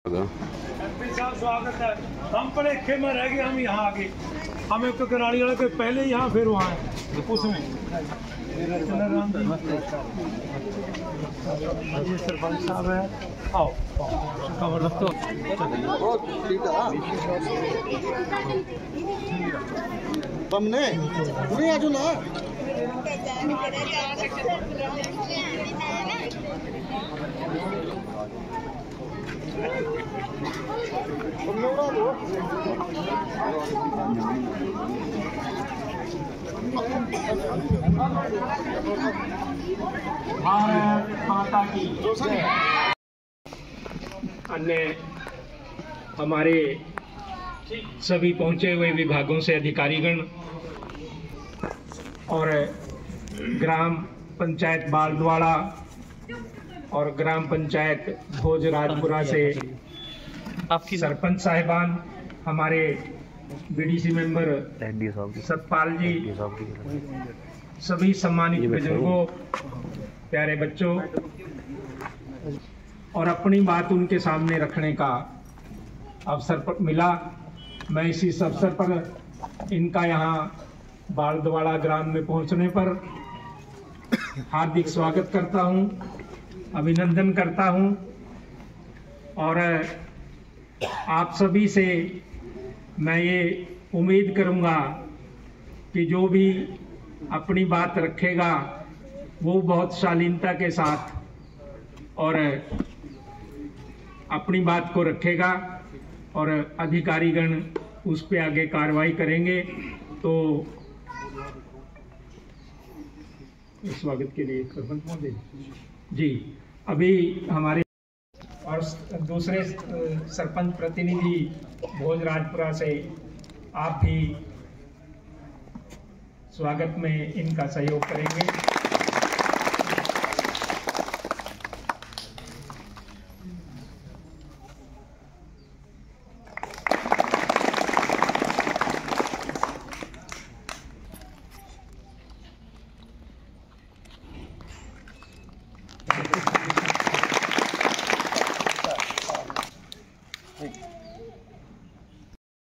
MP साहब स्वागत है। हम पलेखे में रह गए, हम यहाँ आगे हमें तो कराड़ी वाले के पहले यहाँ फिर वहाँ है उसमें ये सरपंच साहब है। आओ खबर रखो हमने पूरे आजू ना भारत माता की। अन्य हमारे सभी पहुंचे हुए विभागों से अधिकारीगण और ग्राम पंचायत बालद्वाड़ा और ग्राम पंचायत भोजराजपुरा से आपकी सरपंच साहिबान, हमारे बीडीसी मेंबर सतपाल जी, सभी सम्मानित बुजुर्गों, प्यारे बच्चों, और अपनी बात उनके सामने रखने का अवसर मिला। मैं इसी अवसर पर इनका यहाँ बालद्वाड़ा ग्राम में पहुँचने पर हार्दिक स्वागत करता हूँ, अभिनंदन करता हूँ और आप सभी से मैं ये उम्मीद करूँगा कि जो भी अपनी बात रखेगा वो बहुत शालीनता के साथ और अपनी बात को रखेगा और अधिकारीगण उस पे आगे कार्रवाई करेंगे। तो स्वागत के लिए सरपंच महोदय जी, अभी हमारे और दूसरे सरपंच प्रतिनिधि भोजराजपुरा से आप भी स्वागत में इनका सहयोग करेंगे।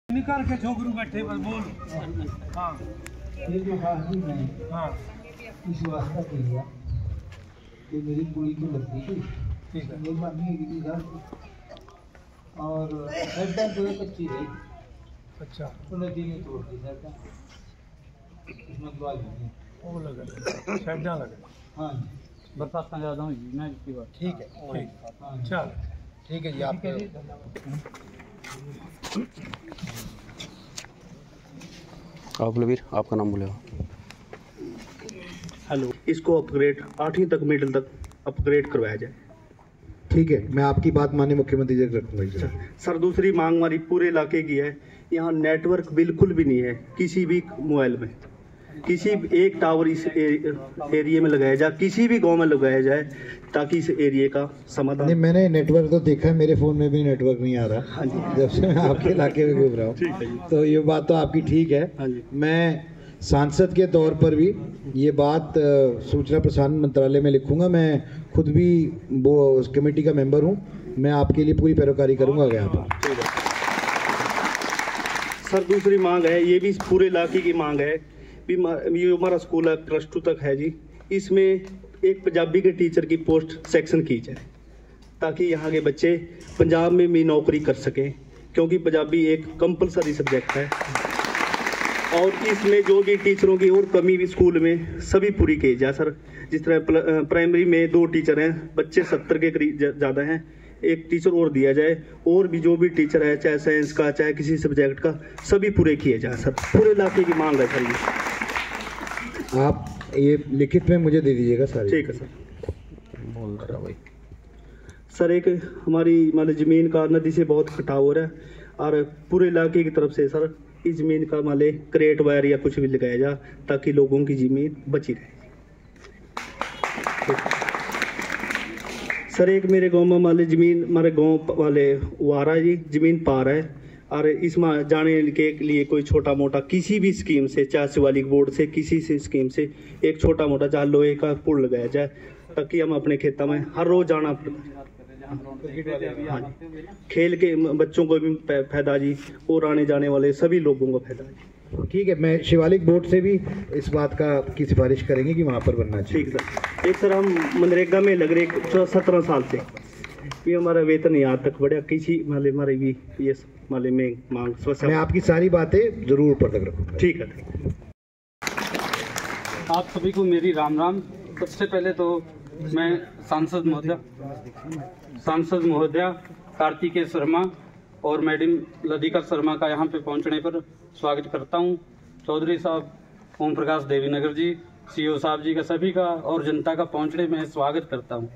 निकाल के छोकरू बैठे बस बोल। हाँ, ये जो हाजिर है हाँ, इस वास्ता किया कि मेरी कुड़ी की लगती थी, ठीक है। ये मानी की घर और सड़का जो है कच्ची रही। अच्छा, तो नदी ने तोड़ दी सड़का, इसमें दुआ नहीं वो लगा शैडा लगा। हाँ बरसात का ज़्यादा हुई ना इसकी बात। ठीक है, ठीक, हाँ चल ठीक है जी। आप बोले आपका नाम बोलेगा। हेलो, इसको अपग्रेड 8वीं तक मिडिल तक अपग्रेड करवाया जाए। ठीक है, मैं आपकी बात माननीय मुख्यमंत्री जी रखूंगा। सर, दूसरी मांग हमारी पूरे इलाके की है। यहाँ नेटवर्क बिल्कुल भी नहीं है किसी भी मोबाइल में। किसी एक टावर इस एरिया में लगाया जाए, किसी भी गांव में लगाया जाए, ताकि इस एरिया का समाधान। नहीं, मैंने नेटवर्क तो देखा है, मेरे फ़ोन में भी नेटवर्क नहीं आ रहा। हाँ जी, जब से मैं आपके इलाके में घूम रहा हूँ, तो ये बात तो आपकी ठीक है। हाँ जी। मैं सांसद के तौर पर भी ये बात सूचना प्रसारण मंत्रालय में लिखूंगा। मैं खुद भी वो उस कमेटी का मेंबर हूँ, मैं आपके लिए पूरी पैरोकारी करूँगा यहाँ पर। सर, दूसरी मांग है, ये भी पूरे इलाके की मांग है भी। ये हमारा स्कूल है, +2 तक है जी। इसमें एक पंजाबी के टीचर की पोस्ट सेक्शन की जाए, ताकि यहाँ के बच्चे पंजाब में भी नौकरी कर सकें, क्योंकि पंजाबी एक कंपलसरी सब्जेक्ट है। और इसमें जो भी टीचरों की और कमी भी स्कूल में सभी पूरी की जाए सर। जिस तरह प्राइमरी में 2 टीचर हैं, बच्चे 70 के करीब ज़्यादा हैं, एक टीचर और दिया जाए। और भी जो भी टीचर है, चाहे साइंस का चाहे किसी सब्जेक्ट का, सभी पूरे किए जाए सर। पूरे इलाके की मांग है सर ये। आप ये लिखित में मुझे दे दीजिएगा सर। ठीक है सर। बोल रहा भाई सर, एक हमारी मतलब ज़मीन का नदी से बहुत कटाव हो रहा है, और पूरे इलाके की तरफ से सर इस ज़मीन का माले क्रेट वायर या कुछ भी लगाया जा, ताकि लोगों की ज़मीन बची रहे। सर, एक मेरे गांव में माले ज़मीन, हमारे गांव वाले वारा जी ज़मीन पा रहा है, और इसमें जाने के लिए कोई छोटा मोटा किसी भी स्कीम से, चाहे शिवालिक बोर्ड से, किसी से स्कीम से एक छोटा मोटा चाहे लोहे का पुल लगाया जाए, ताकि हम अपने खेतों में हर रोज जाना पड़ता है। हाँ जी, खेल के बच्चों को भी फायदा जी, और आने जाने वाले सभी लोगों को फायदा जी। ठीक है, मैं शिवालिक बोर्ड से भी इस बात की सिफारिश करेंगे कि वहाँ पर बनना चाहिए। ठीक सर। एक सर हम मनरेगा में लग रहे 17 साल से ये हमारा वेतन यहाँ तक बढ़िया, किसी माले हमारे भी ये माले में मांग समस्या। मैं आपकी सारी बातें जरूर ऊपर तक रखूँगा। ठीक है। आप सभी को मेरी राम राम। सबसे पहले तो मैं सांसद महोदया कार्तिकेय शर्मा और मैडम लतिका शर्मा का यहाँ पे पहुँचने पर स्वागत करता हूँ। चौधरी साहब ओम प्रकाश देवीनगर जी, सीओ साहब जी का, सभी का और जनता का पहुँचने में स्वागत करता हूँ।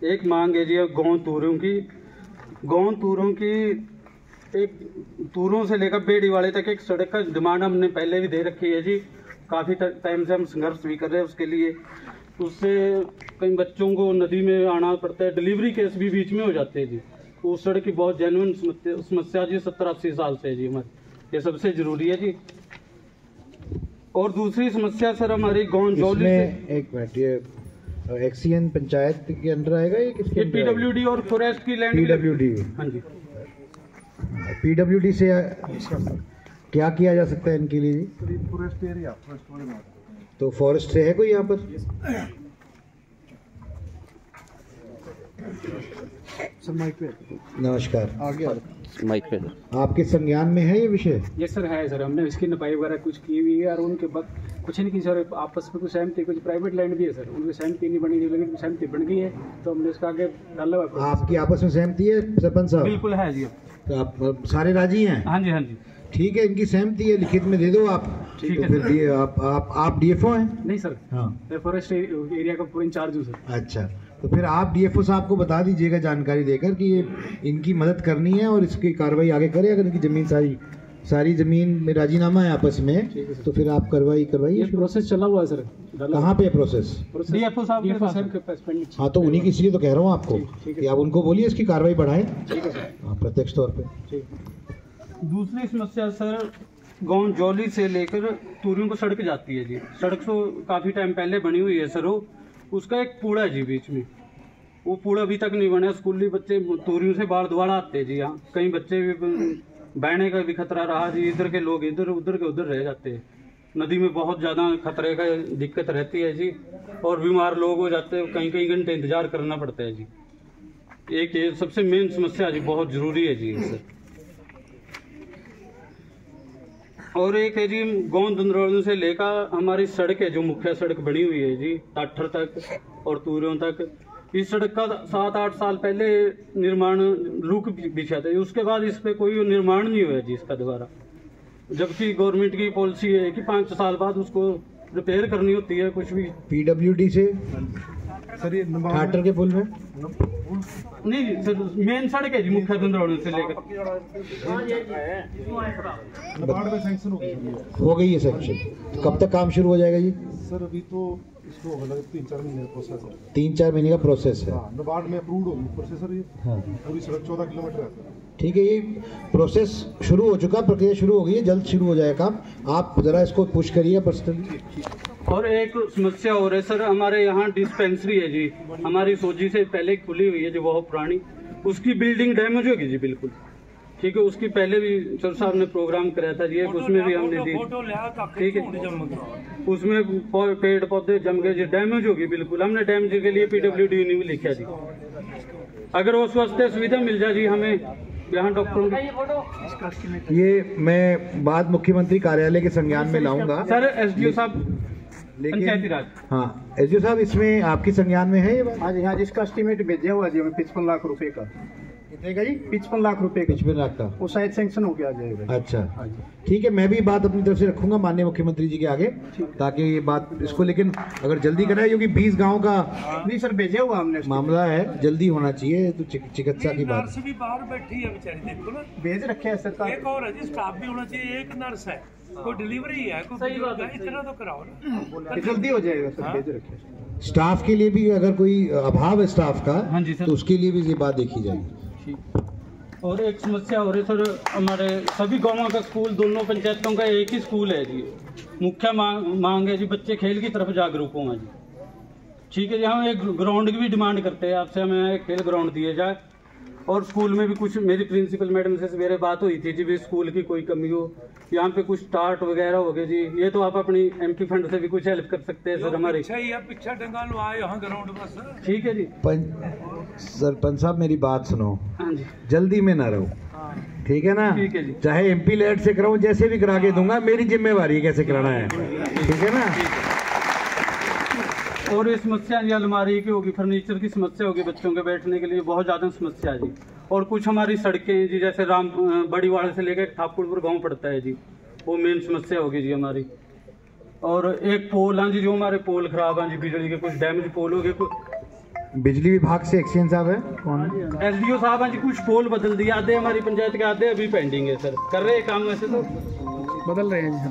एक मांग है जी गाँव तूरों की एक तूरों से लेकर बेड़ीवाले तक एक सड़क का डिमांड हमने पहले भी दे रखी है जी। काफ़ी टाइम से हम संघर्ष भी कर रहे हैं उसके लिए। उससे कई बच्चों को नदी में आना पड़ता है, डिलीवरी केस भी बीच में हो जाते हैं जी। उस सड़क की बहुत जेन्युइन समस्या जी 70-80 साल से है जी हमारी, ये सबसे ज़रूरी है जी। और दूसरी समस्या सर हमारी गाँव जौली से, एक मिनट, ये एक्सीएन पंचायत के अंदर आएगा ये किसके? पीडब्ल्यूडी और फॉरेस्ट की लैंड। पीडब्ल्यूडी। हाँ जी। पीडब्ल्यूडी से क्या किया जा सकता है इनके लिए जी? फॉरेस्ट एरिया, फॉरेस्ट वाले में। तो फॉरेस्ट से है कोई यहाँ पर? सर माइक पे। नमस्कार। आगे माइक पे। आपके संज्ञान में है ये विषय? ये सर है सर, हमने इसकी नपाई वगैरह कुछ की हुई है और उनके बाद कुछ नहीं की सर, आपस में कुछ सहमति, कुछ प्राइवेट लैंड भी है सर, उनकी सहमति नहीं बनी, लेकिन सहमति बन गई है तो हमने इसका आगे डाला हुआ है। आपकी आपस में सहमति है सरपंच साहब? बिल्कुल है जी। तो आप सारे राजी हैं? हाँ जी, हाँ जी। ठीक है, इनकी सहमति है, लिखित में दे दो आप। ठीक तो है फिर आप डीएफओ हैं? नहीं सर, हाँ, मैं फॉरेस्ट एरिया का पूरा इंचार्ज हूँ सर। अच्छा, तो फिर आप डीएफओ साहब को बता दीजिएगा जानकारी देकर कि ये इनकी मदद करनी है और इसकी कार्रवाई आगे करें। अगर इनकी जमीन सारी जमीन में राजीनामा है आपस में, तो फिर आप करवाइए। ये प्रोसेस चला हुआ है सर। कहाँ पे प्रोसेस? डीएफओ साहब के पास पेंडिंग। हाँ, तो उन्हीं की, इसलिए तो कह रहा हूँ आपको कि आप उनको बोलिए इसकी कार्रवाई बढ़ाएं। ठीक है सर। हाँ, प्रत्यक्ष तौर पे। दूसरी समस्या सर गांव जौली से लेकर तूरियों को सड़क जाती है जी। सड़क तो काफ़ी टाइम पहले बनी हुई है सर, उसका एक पुल है जी बीच में, वो पुल अभी तक नहीं बना। स्कूली बच्चे तूरियों से बाढ़ द्वारा आते हैं जी। यहाँ कई बच्चे भी बहने का भी खतरा रहा जी, इधर के लोग इधर उधर के उधर रह जाते हैं। नदी में बहुत ज़्यादा खतरे का दिक्कत रहती है जी, और बीमार लोग हो जाते हैं, कई घंटे इंतजार करना पड़ता है जी। एक ये सबसे मेन समस्या जी, बहुत ज़रूरी है जी सर। और एक है जी गाँव दंदरौली से लेकर हमारी सड़क है जो मुख्य सड़क बनी हुई है जी टाठर तक और तूरियों तक। इस सड़क का 7-8 साल पहले निर्माण रुक बिछा था, उसके बाद इस पे कोई निर्माण नहीं हुआ जी इसका दोबारा, जबकि गवर्नमेंट की पॉलिसी है कि 5 साल बाद उसको रिपेयर करनी होती है कुछ भी। पीडब्ल्यूडी से सर ये ठाटर के पुल में नहीं सर, मेन सड़क है जी मुख्य दंदरौली से लेकर। नबार्ड में सैंक्शन हो गई है सेक्शन, तो कब तक काम शुरू हो जाएगा जी? सर अभी तो इसको होगा 3-4 महीने का प्रोसेस है। 3-4 महीने का प्रोसेस है। हाँ, नबार्ड में अप्रूव्ड होगी प्रोसेस सर। ये हाँ, पूरी सड़क 14 किलोमीटर है सर। ठीक है, ये प्रोसेस शुरू हो चुका, प्रक्रिया शुरू हो गई है, जल्द शुरू हो जाएगा काम। आप जरा इसको पुश करिए पर्सनली। और एक समस्या हो रही है सर, हमारे यहाँ डिस्पेंसरी है जी, हमारी सोजी से पहले खुली हुई है जो बहुत पुरानी, उसकी बिल्डिंग डैमेज होगी जी बिल्कुल। ठीक है, उसकी पहले भी सर साहब ने प्रोग्राम कराया था जी, उसमें भी हमने दी। ठीक है, उसमें पेड़ पौधे जम गए जी, डैमेज होगी बिल्कुल। हमने डैमेज के लिए पीडब्ल्यूडी ने भी लिखा जी। अगर वो स्वास्थ्य सुविधा मिल जाए जी हमें यहाँ डॉक्टरों की। ये मैं बात मुख्यमंत्री कार्यालय के संज्ञान में लाऊंगा सर। एसडीओ साहब पंचायती राज। हाँ, एसडीओ साहब, इसमें आपकी संज्ञान में है ये बात? हाँ जी, हाँ, जिसका एस्टीमेट भेजा हुआ जी हमें 55 लाख रुपए का। कितने का जी? 55 लाख रुपए का। 55 लाख का वो शायद सैंक्शन हो गया जाएगा। अच्छा, ठीक है, मैं भी बात अपनी तरफ से रखूंगा माननीय मुख्यमंत्री जी के आगे, ताकि ये बात इसको, लेकिन अगर जल्दी कराए, क्योंकि 20 गाँव का नहीं सर भेजा हुआ हमने मामला है, जल्दी होना चाहिए। तो चिकित्सा की बात नर्स भी बाहर बैठी है बेचारी, देखो ना, भेज रखे हैं सरकार। एक और है जी, स्टाफ भी होना चाहिए। एक नर्स है, कोई डिलीवरी है, कोई सही बात है, इतना तो कराओ ना, जल्दी हो जाएगा सर। भेज रखे स्टाफ के लिए भी, अगर कोई अभाव है स्टाफ का, हाँ जी सर, तो उसके लिए भी ये बात देखी जाएगी। और एक समस्या हो रही सर, हमारे सभी गाँवों का स्कूल, दोनों पंचायतों का एक ही स्कूल है जी, मुख्य मांग है जी, बच्चे खेल की तरफ जागरूक हों जी। ठीक है जी, हम एक ग्राउंड की भी डिमांड करते हैं आपसे, हमें एक खेल ग्राउंड दिए जाए। और स्कूल में भी कुछ, मेरी प्रिंसिपल मैडम से मेरे बात हुई थी जी, भी स्कूल की कोई कमी हो, यहाँ पे कुछ स्टार्ट वगैरह हो गए जी, ये तो आप अपनी एमपी फंड से भी कुछ हेल्प कर सकते हैं सर हमारी। पीछा टंगा लो आए यहाँ ग्राउंड बस। ठीक है जी। सरपंच साहब मेरी बात सुनो, हाँ जी, जल्दी में ना रहो, ठीक है ना? ठीक है जी। चाहे एमपी लेट से कराऊं, जैसे भी करा के दूंगा, मेरी जिम्मेवारी कैसे कराना है, ठीक है ना? और ये समस्या जी अलमारी की होगी, फर्नीचर की समस्या होगी, बच्चों के बैठने के लिए बहुत ज़्यादा समस्या है जी। और कुछ हमारी सड़कें हैं जी, जैसे बड़ी वाड़े से लेकर ठाकुरपुर गांव पड़ता है जी, वो मेन समस्या होगी जी हमारी। और एक पोल, हाँ जी, जो हमारे पोल खराब हैं जी, बिजली के कुछ डैमेज पोल हो गए। बिजली विभाग से एक्सचेंज साहब है कौन? SDO साहब हैं जी, कुछ पोल बदल दिए, आधे हमारी पंचायत के, आधे अभी पेंडिंग है सर। कर रहे हैं काम वैसे तो, बदल रहे हैं सर।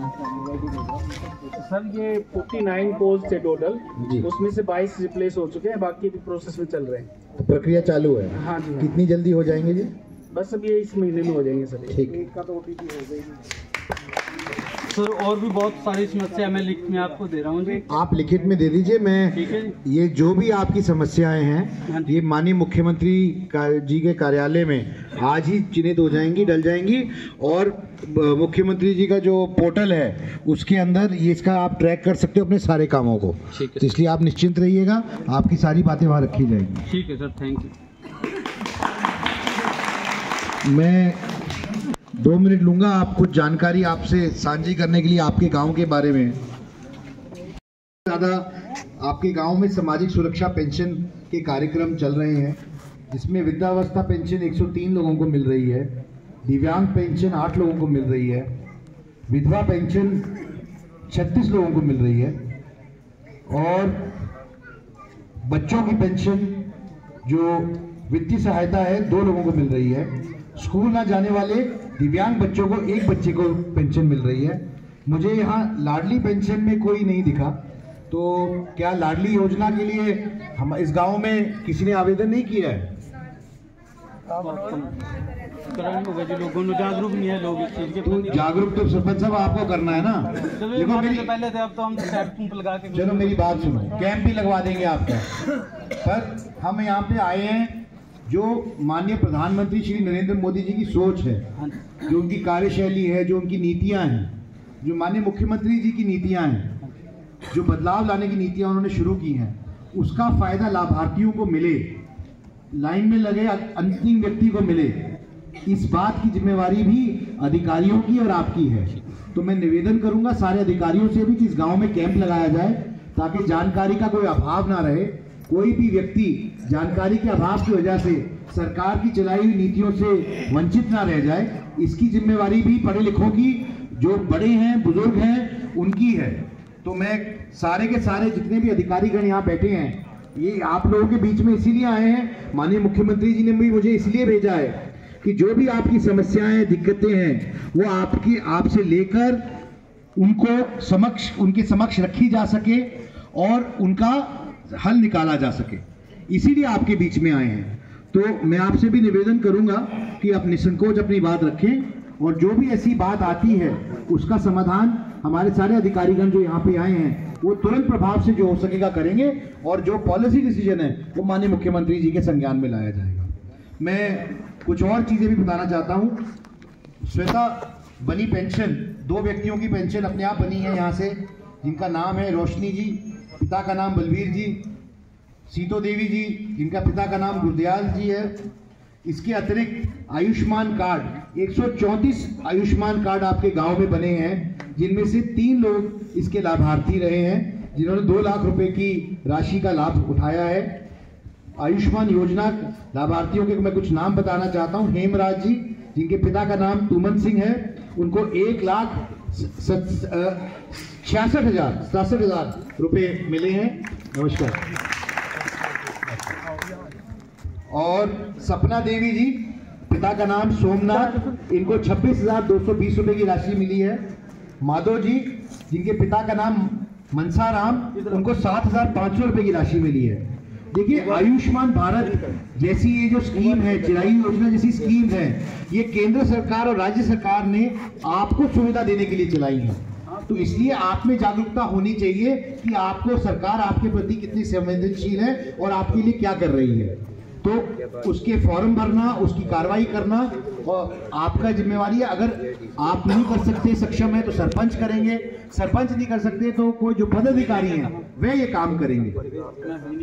ये 49 पोल्स थे टोटल, उसमें से 22 रिप्लेस हो चुके हैं, बाकी भी प्रोसेस में चल रहे हैं। तो प्रक्रिया चालू है? हाँ जी। कितनी जल्दी हो जाएंगे जी? बस अब ये इस महीने में हो जाएंगे सर। ठीक। एक का तो OTP हो जाएगी सर। और भी बहुत सारी समस्या मैं लिख में आपको दे रहा हूँ जी, आप लिखित में दे दीजिए। मैं ठीक है जी। ये जो भी आपकी समस्याएं हैं, ये माननीय मुख्यमंत्री जी के कार्यालय में आज ही चिन्हित हो जाएंगी, डल जाएंगी। और मुख्यमंत्री जी का जो पोर्टल है उसके अंदर ये इसका आप ट्रैक कर सकते हो अपने सारे कामों को, तो इसलिए आप निश्चिंत रहिएगा, आपकी सारी बातें वहाँ रखी जाएंगी। ठीक है सर, थैंक यू। मैं 2 मिनट लूंगा, आप कुछ जानकारी आपसे साझी करने के लिए आपके गांव के बारे में। ज़्यादा आपके गांव में सामाजिक सुरक्षा पेंशन के कार्यक्रम चल रहे हैं, जिसमें वृद्धावस्था पेंशन 103 लोगों को मिल रही है, दिव्यांग पेंशन 8 लोगों को मिल रही है, विधवा पेंशन 36 लोगों को मिल रही है, और बच्चों की पेंशन जो वित्तीय सहायता है 2 लोगों को मिल रही है। स्कूल ना जाने वाले दिव्यांग बच्चों को 1 बच्चे को पेंशन मिल रही है। मुझे यहाँ लाडली पेंशन में कोई नहीं दिखा, तो क्या लाडली योजना के लिए हम इस गांव में किसी ने आवेदन नहीं किया है? लोगों ने जागरूक नहीं है लोग इस चीज के। तो जागरूक तो सरपंच साहब आपको करना है ना। देखो मेरी पहले थे, अब तो हम कैंप लगा के। चलो मेरी बात सुनो, कैंप भी लगवा देंगे आपका, पर हम यहाँ पे आए हैं जो माननीय प्रधानमंत्री श्री नरेंद्र मोदी जी की सोच है, जो उनकी कार्यशैली है, जो उनकी नीतियां हैं, जो माननीय मुख्यमंत्री जी की नीतियां हैं, जो बदलाव लाने की नीतियां उन्होंने शुरू की हैं, उसका फायदा लाभार्थियों को मिले, लाइन में लगे अंतिम व्यक्ति को मिले, इस बात की जिम्मेवारी भी अधिकारियों की और आपकी है। तो मैं निवेदन करूंगा सारे अधिकारियों से भी कि इस गांव में कैंप लगाया जाए, ताकि जानकारी का कोई अभाव ना रहे, कोई भी व्यक्ति जानकारी के अभाव की वजह से सरकार की चलाई हुई नीतियों से वंचित ना रह जाए। इसकी जिम्मेवारी भी पढ़े लिखों की, जो बड़े हैं, बुजुर्ग हैं, उनकी है। तो मैं सारे के सारे जितने भी अधिकारीगण यहाँ बैठे हैं, ये आप लोगों के बीच में इसीलिए आए हैं, माननीय मुख्यमंत्री जी ने भी मुझे इसलिए भेजा है कि जो भी आपकी समस्याएं, दिक्कतें हैं, वो आपसे लेकर उनके समक्ष रखी जा सके और उनका हल निकाला जा सके, इसीलिए आपके बीच में आए हैं। तो मैं आपसे भी निवेदन करूंगा कि आप निसंकोच अपनी बात रखें, और जो भी ऐसी बात आती है उसका समाधान हमारे सारे अधिकारीगण जो यहाँ पे आए हैं वो तुरंत प्रभाव से जो हो सकेगा करेंगे, और जो पॉलिसी डिसीजन है वो माननीय मुख्यमंत्री जी के संज्ञान में लाया जाएगा। मैं कुछ और चीजें भी बताना चाहता हूँ। श्वेता बनी पेंशन, 2 व्यक्तियों की पेंशन अपने आप बनी है यहाँ से, जिनका नाम है रोशनी जी, पिता का नाम बलवीर जी, सीतो देवी जी, जिनका पिता का नाम गुरदयाल जी है। इसके अतिरिक्त आयुष्मान कार्ड 134 आयुष्मान कार्ड आपके गांव में बने हैं, जिनमें से 3 लोग इसके लाभार्थी रहे हैं, जिन्होंने 2 लाख रुपए की राशि का लाभ उठाया है। आयुष्मान योजना लाभार्थियों के मैं कुछ नाम बताना चाहता हूं। हेमराज जी, जिनके पिता का नाम तुमन सिंह है, उनको 1,66,000 रुपए मिले हैं। नमस्कार। और सपना देवी जी, पिता का नाम सोमनाथ, इनको 26,220 रुपए की राशि मिली है। माधव जी, जिनके पिता का नाम मनसाराम, उनको 7,500 रुपए की राशि मिली है। देखिए, आयुष्मान भारत जैसी ये जो स्कीम है, चिरायु योजना जैसी स्कीम है, ये केंद्र सरकार और राज्य सरकार ने आपको सुविधा देने के लिए चलाई है। तो इसलिए आप में जागरूकता होनी चाहिए कि आपको सरकार आपके प्रति कितनी संवेदनशील है और आपके लिए क्या कर रही है। तो उसके फॉर्म भरना, उसकी कार्रवाई करना और आपका जिम्मेवारी है। अगर आप नहीं कर सकते, सक्षम है, तो सरपंच करेंगे। सरपंच नहीं कर सकते तो कोई जो पदाधिकारी हैं वे ये काम करेंगे।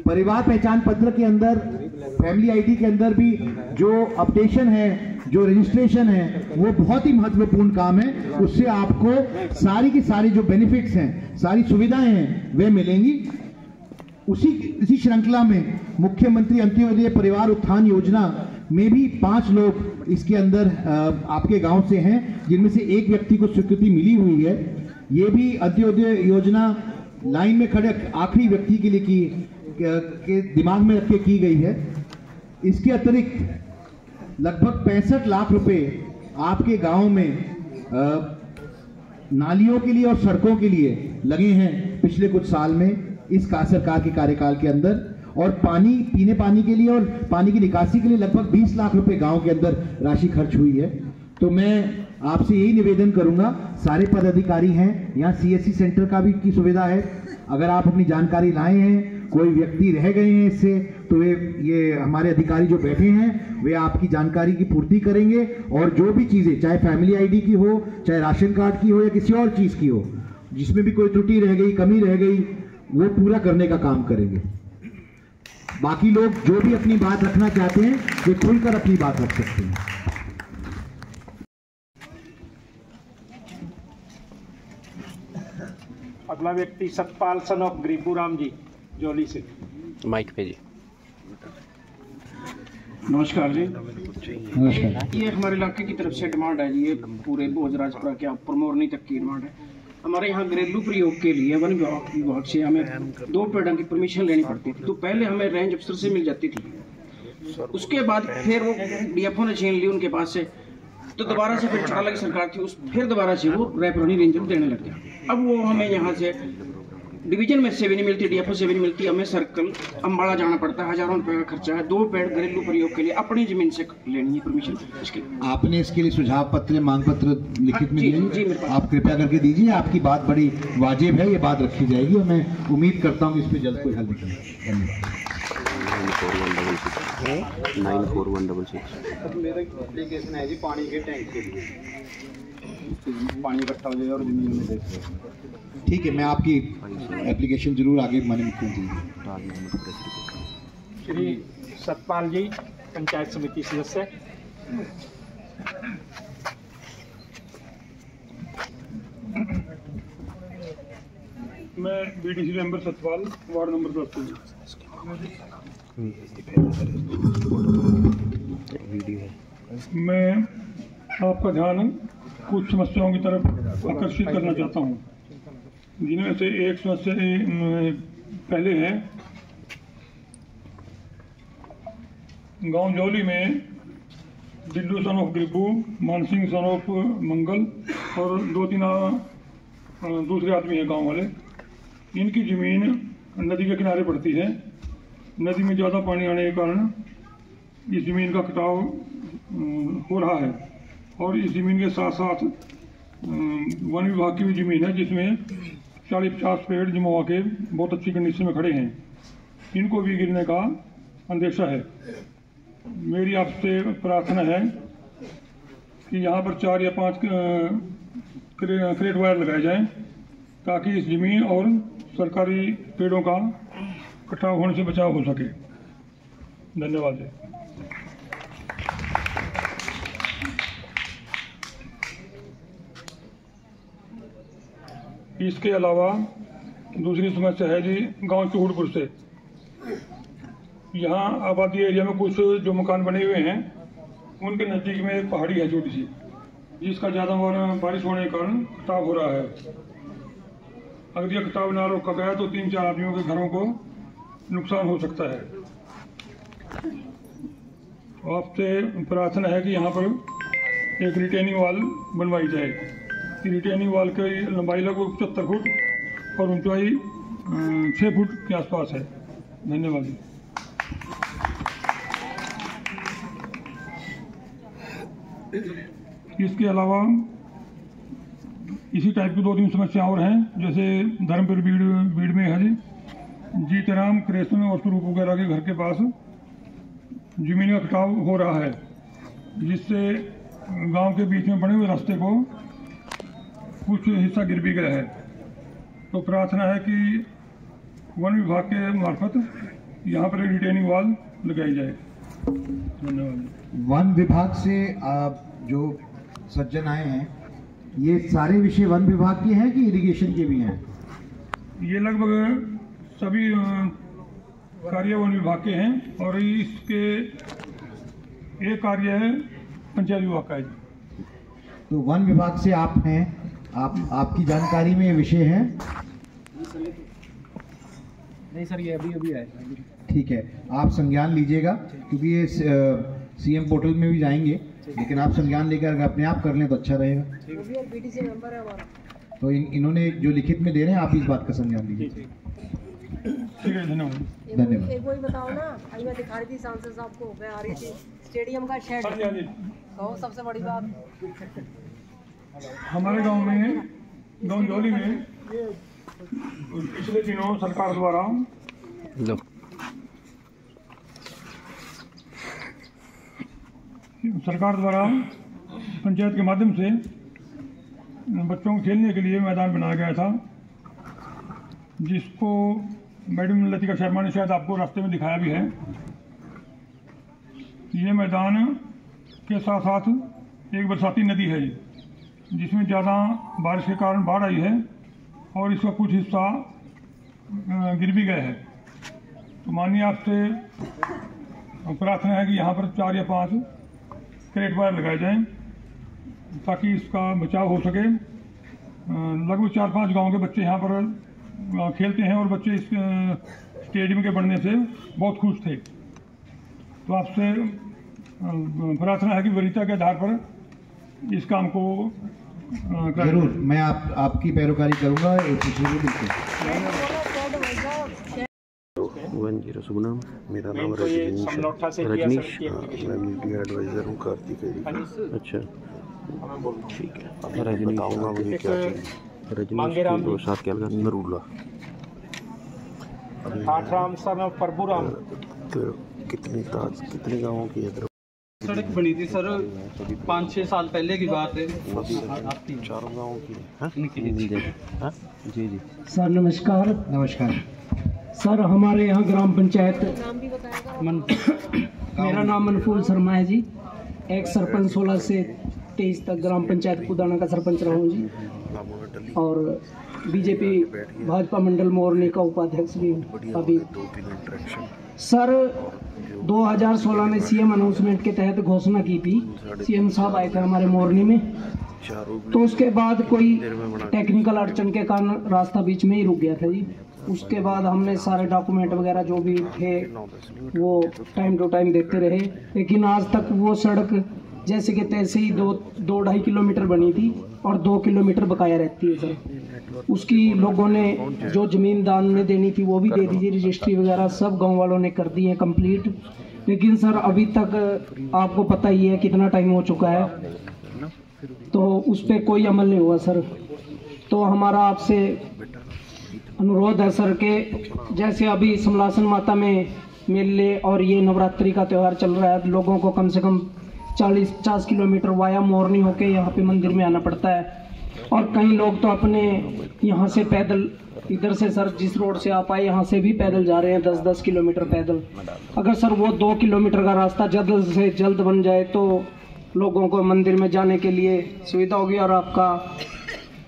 परिवार पहचान पत्र के अंदर, फैमिली आईडी के अंदर भी जो अपडेशन है, जो रजिस्ट्रेशन है, वो बहुत ही महत्वपूर्ण काम है। उससे आपको सारी की सारी जो बेनिफिट्स हैं, सारी सुविधाएं हैं, वे मिलेंगी। इसी श्रृंखला में मुख्यमंत्री अंत्योदय परिवार उत्थान योजना में भी 5 लोग इसके अंदर आपके गांव से हैं, जिनमें से एक व्यक्ति को स्वीकृति मिली हुई है। ये भी अंत्योदय योजना लाइन में खड़े आखिरी व्यक्ति के लिए के दिमाग में रख के की गई है। इसके अतिरिक्त लगभग 65 लाख रुपए आपके गांव में नालियों के लिए और सड़कों के लिए लगे हैं पिछले कुछ साल में इस सरकार के कार्यकाल के अंदर। और पानी, पीने पानी के लिए और पानी की निकासी के लिए लगभग 20 लाख रुपए गांव के अंदर राशि खर्च हुई है। तो मैं आपसे यही निवेदन करूंगा, सारे पदाधिकारी हैं यहाँ, सीएससी सेंटर का भी की सुविधा है। अगर आप अपनी जानकारी लाए हैं, कोई व्यक्ति रह गए हैं इससे, तो ये हमारे अधिकारी जो बैठे हैं वे आपकी जानकारी की पूर्ति करेंगे। और जो भी चीजें, चाहे फैमिली आईडी की हो, चाहे राशन कार्ड की हो या किसी और चीज की हो, जिसमें भी कोई त्रुटि रह गई, कमी रह गई, वो पूरा करने का काम करेंगे। बाकी लोग जो भी अपनी बात रखना चाहते हैं वे खुलकर अपनी बात रख सकते हैं। अगला व्यक्ति सतपाल सन ऑफ ग्रीपूराम जी, जोली से। माइक पे जी। नमस्कार जी। नमस्कार। ये हमारे इलाके की तरफ से डिमांड है जी, ये पूरे भोजराजपुरा के प्रमोरनी तक की डिमांड है। हमारे यहाँ घरेलू प्रयोग के लिए वन विभाग से हमें 2 पेड़ों की परमिशन लेनी पड़ती थी। तो पहले हमें रेंज अफसर से मिल जाती थी, उसके बाद फिर वो डीएफओ ने छीन ली उनके पास से, तो दोबारा से फिर चढ़ा लगी सरकार थी, फिर दोबारा से वो रायपुरानी रेंज देने लग गया। अब वो हमें यहाँ से डिवीजन में से भी नहीं मिलती, डीएफओ से भी नहीं मिलती, हमें सर्कल अम्बाड़ा जाना पड़ता है। हजारों रुपए का खर्चा है। 2 पेड़ घरेलू प्रयोग के लिए अपनी जमीन से लेनी है परमिशन। आपने इसके लिए सुझाव पत्र, मांग पत्र लिखित में दिए, आप कृपया करके दीजिए। आपकी बात बड़ी वाजिब है, ये बात रखी जाएगी और मैं उम्मीद करता हूँ कि इस पर जल्द कोई हल निकलेगा। धन्यवाद। 9416। मेरा एप्लीकेशन है जी पानी के टैंक के लिए, पानी इकट्ठा हो जाए और जमीन में देखे। ठीक है, मैं आपकी एप्लीकेशन जरूर आगे माननीय मुख्यमंत्री। श्री सतपाल जी, पंचायत समिति सदस्य। मैं BDC member Satpal, ward number 10। मैं आपका ध्यान कुछ समस्याओं की तरफ आकर्षित करना चाहता हूं, जिनमें से एक समस्या पहले है गांव जोली में Dillu son of Gripu, Mansingh son of Mangal और 2-3 दूसरे आदमी हैं गांव वाले। इनकी ज़मीन नदी के किनारे पड़ती है। नदी में ज़्यादा पानी आने के कारण इस ज़मीन का कटाव हो रहा है और इस ज़मीन के साथ साथ वन विभाग की भी ज़मीन है, जिसमें 40-50 पेड़ जमा के बहुत अच्छी कंडीशन में खड़े हैं। इनको भी गिरने का अंदेशा है। मेरी आपसे प्रार्थना है कि यहाँ पर 4 या 5 क्रेट वायर लगाए जाएं, ताकि इस ज़मीन और सरकारी पेड़ों का कटाव होने से बचाव हो सके। धन्यवाद। इसके अलावा दूसरी समस्या है जी गांव चूहड़पुर से। यहाँ आबादी एरिया में कुछ जो मकान बने हुए हैं, उनके नज़दीक में एक पहाड़ी है छोटी सी, जिसका ज़्यादा बारिश होने के कारण कटाव हो रहा है। अगर यह कटाव ना रोका गया तो 3-4 आदमियों के घरों को नुकसान हो सकता है। आपसे प्रार्थना है कि यहाँ पर एक रिटेनिंग वॉल बनवाई जाए। रिटेनिंग वॉल की लंबाई लगभग 75 फुट और ऊंचाई 6 फुट के आसपास है। धन्यवाद। इसके अलावा इसी टाइप की 2-3 समस्या और हैं, जैसे धर्मपुर बीड़ में है जी, जीतराम कृष्ण और स्वरूप वगैरह के घर के पास जमीन का कटाव हो रहा है, जिससे गांव के बीच में बने हुए रास्ते को कुछ हिस्सा गिर भी गया है। तो प्रार्थना है कि वन विभाग के मार्फत यहाँ पर रिटेनिंग वॉल लगाई जाए। धन्यवाद। वन विभाग से जो सज्जन आए हैं, ये सारे विषय वन विभाग के हैं कि इरिगेशन के भी हैं? ये लगभग सभी कार्य वन विभाग के हैं और इसके एक कार्य है पंचायत विभाग का है। तो वन विभाग से आप हैं, आपकी जानकारी में ये विषय है? नहीं सर, ये अभी आए। ठीक है, आप संज्ञान लीजिएगा, क्योंकि ये सीएम पोर्टल में भी जाएंगे, लेकिन आप संज्ञान लेकर अगर अपने आप कर लें तो अच्छा रहेगा। पीटीसी मेंबर है हमारा, तो इन्होंने जो लिखित में दे रहे हैं, आप इस बात का संज्ञान लीजिए। ठीक है, धन्यवाद। धन्यवाद। एक वही बताओ ना, अभी मैं दिखा रही थी सांसद साहब को, मैं आ रही थी स्टेडियम का शेड, तो सबसे बड़ी बात हमारे गांव में, गांव जौली में पिछले दिनों सरकार द्वारा पंचायत के माध्यम से बच्चों को खेलने के लिए मैदान बनाया गया था, जिसको मैडम लतिका शर्मा ने शायद आपको रास्ते में दिखाया भी है। ये मैदान के साथ साथ एक बरसाती नदी है, जिसमें ज़्यादा बारिश के कारण बाढ़ आई है और इसका कुछ हिस्सा गिर भी गया है। तो माननीय आपसे प्रार्थना है कि यहाँ पर 4 या 5 क्रेट वायर लगाए जाएं, ताकि इसका बचाव हो सके। लगभग 4-5 गांव के बच्चे यहाँ पर खेलते हैं और बच्चे इस स्टेडियम के बनने से बहुत खुश थे। तो आपसे प्रार्थना है कि वरीयता के आधार पर इस काम को जरूर मैं आपकी पैरोकारी करूंगा। बिल्कुल 10 शुभ नाम, मेरा नाम रजनीश, मैं मीडिया एडवाइजर हूँ कार्तिक। अच्छा ठीक है, रजनीश बताऊँगा मुझे क्या चाहिए। रजनीश के साथ क्या लगा नरूला आठराम सर प्रभुराम। तो कितने गाँवों की है? सड़क बनी थी सर 5-6 साल पहले की बात है। आपकी 4 गाँवों की है? जी जी सर नमस्कार। नमस्कार सर, हमारे यहाँ ग्राम पंचायत मेरा नाम मनफूल शर्मा है जी। एक सरपंच 16 से 23 तक ग्राम पंचायत कुदाना का सरपंच रहा हूँ जी, और बीजेपी भाजपा मंडल मोरनी का उपाध्यक्ष भी अभी। सर 2016 में सीएम अनाउंसमेंट के तहत घोषणा की थी, सीएम साहब आए थे हमारे मोरनी में, तो उसके बाद कोई टेक्निकल अड़चन के कारण रास्ता बीच में ही रुक गया था जी। उसके बाद हमने सारे डॉक्यूमेंट वगैरह जो भी थे वो टाइम टू टाइम देते रहे, लेकिन आज तक वो सड़क जैसे कि तैसे ही 2-2.5 किलोमीटर बनी थी और 2 किलोमीटर बकाया रहती है सर। उसकी लोगों ने जो ज़मीन दान में देनी थी वो भी दे दीजिए, रजिस्ट्री वगैरह सब गांव वालों ने कर दी है कंप्लीट, लेकिन सर अभी तक आपको पता ही है कितना टाइम हो चुका है, तो उस पर कोई अमल नहीं हुआ सर। तो हमारा आपसे अनुरोध है सर के जैसे अभी समलासन माता में मेले और ये नवरात्रि का त्यौहार चल रहा है, लोगों को कम से कम 40-50 किलोमीटर वाया मोरनी होके यहाँ पे मंदिर में आना पड़ता है, और कई लोग तो अपने यहाँ से पैदल इधर से सर जिस रोड से आप आए यहाँ से भी पैदल जा रहे हैं 10-10 किलोमीटर पैदल। अगर सर वो 2 किलोमीटर का रास्ता जल्द से जल्द बन जाए तो लोगों को मंदिर में जाने के लिए सुविधा होगी। और आपका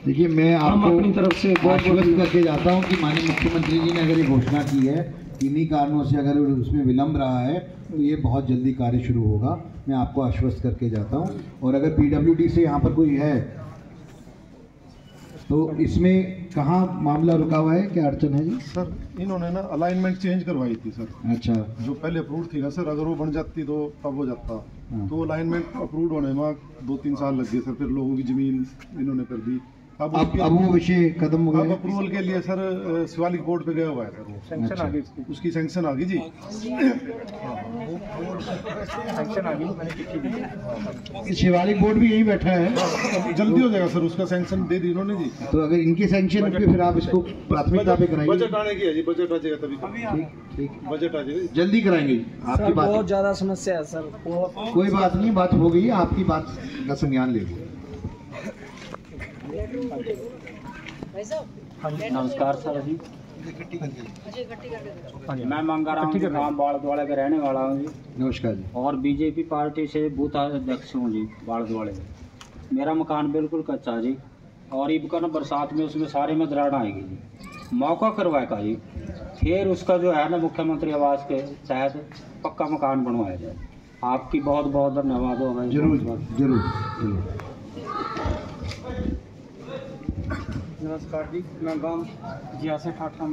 देखिए, मैं आपको अपनी तरफ से आश्वस्त करके जाता हूँ कि माननीय मुख्यमंत्री जी ने अगर ये घोषणा की है, इन्हीं कारणों से अगर उसमें विलम्ब रहा है तो ये बहुत जल्दी कार्य शुरू होगा, मैं आपको आश्वस्त करके जाता हूँ। और अगर पीडब्ल्यूडी से यहाँ पर कोई है तो इसमें कहाँ मामला रुका हुआ है, क्या अड़चन है जी? सर इन्होंने ना अलाइनमेंट चेंज करवाई थी सर। अच्छा, जो पहले अप्रूव थी ना सर, अगर वो बन जाती तो तब हो जाता। तो अलाइनमेंट अप्रूव होने में 2-3 साल लग गए सर, फिर लोगों की ज़मीन इन्होंने कर दी, अब वो विषय खत्म हो अब गया। अप्रूवल के लिए सर शिवालिक बोर्ड पे गया हुआ है सर वो सैंक्शन आ गई उसकी सैंक्शन आ गई जी। सैंक्शन आ गई, मैंने चिट्ठी दी। शिवालिक बोर्ड भी यही बैठा है, जल्दी हो जाएगा सर, उसका सैंक्शन दे दी उन्होंने जी। तो अगर इनके सैंक्शन पे फिर आप इसको प्राथमिकता पे कराएंगे। बजट आने की है जी, बजट आ जाएगा तभी ठीक बजट आ जाएगा जल्दी कराएंगे आपकी बात। बहुत ज्यादा समस्या है सर। कोई बात नहीं, बात हो गई, आपकी बात का संज्ञान ले लिया। नमस्कार सर जी, मैं मंगाराम गाँव बाड़दवाड़े का रहने वाला हूँ जी। नमस्कार जी। और बीजेपी पार्टी से बूथ अध्यक्ष हूँ जी बाड़दवाड़े में। मेरा मकान बिल्कुल कच्चा जी, और ये ना बरसात में उसमें सारे में दरार आएगी जी। मौका करवाए का जी, फिर उसका जो है ना मुख्यमंत्री आवास के तहत पक्का मकान बनवाया जाए। आपकी बहुत बहुत धन्यवाद होगा। जरूर जरूर। नमस्कार जी, मैं गाँव जिया से ठाठा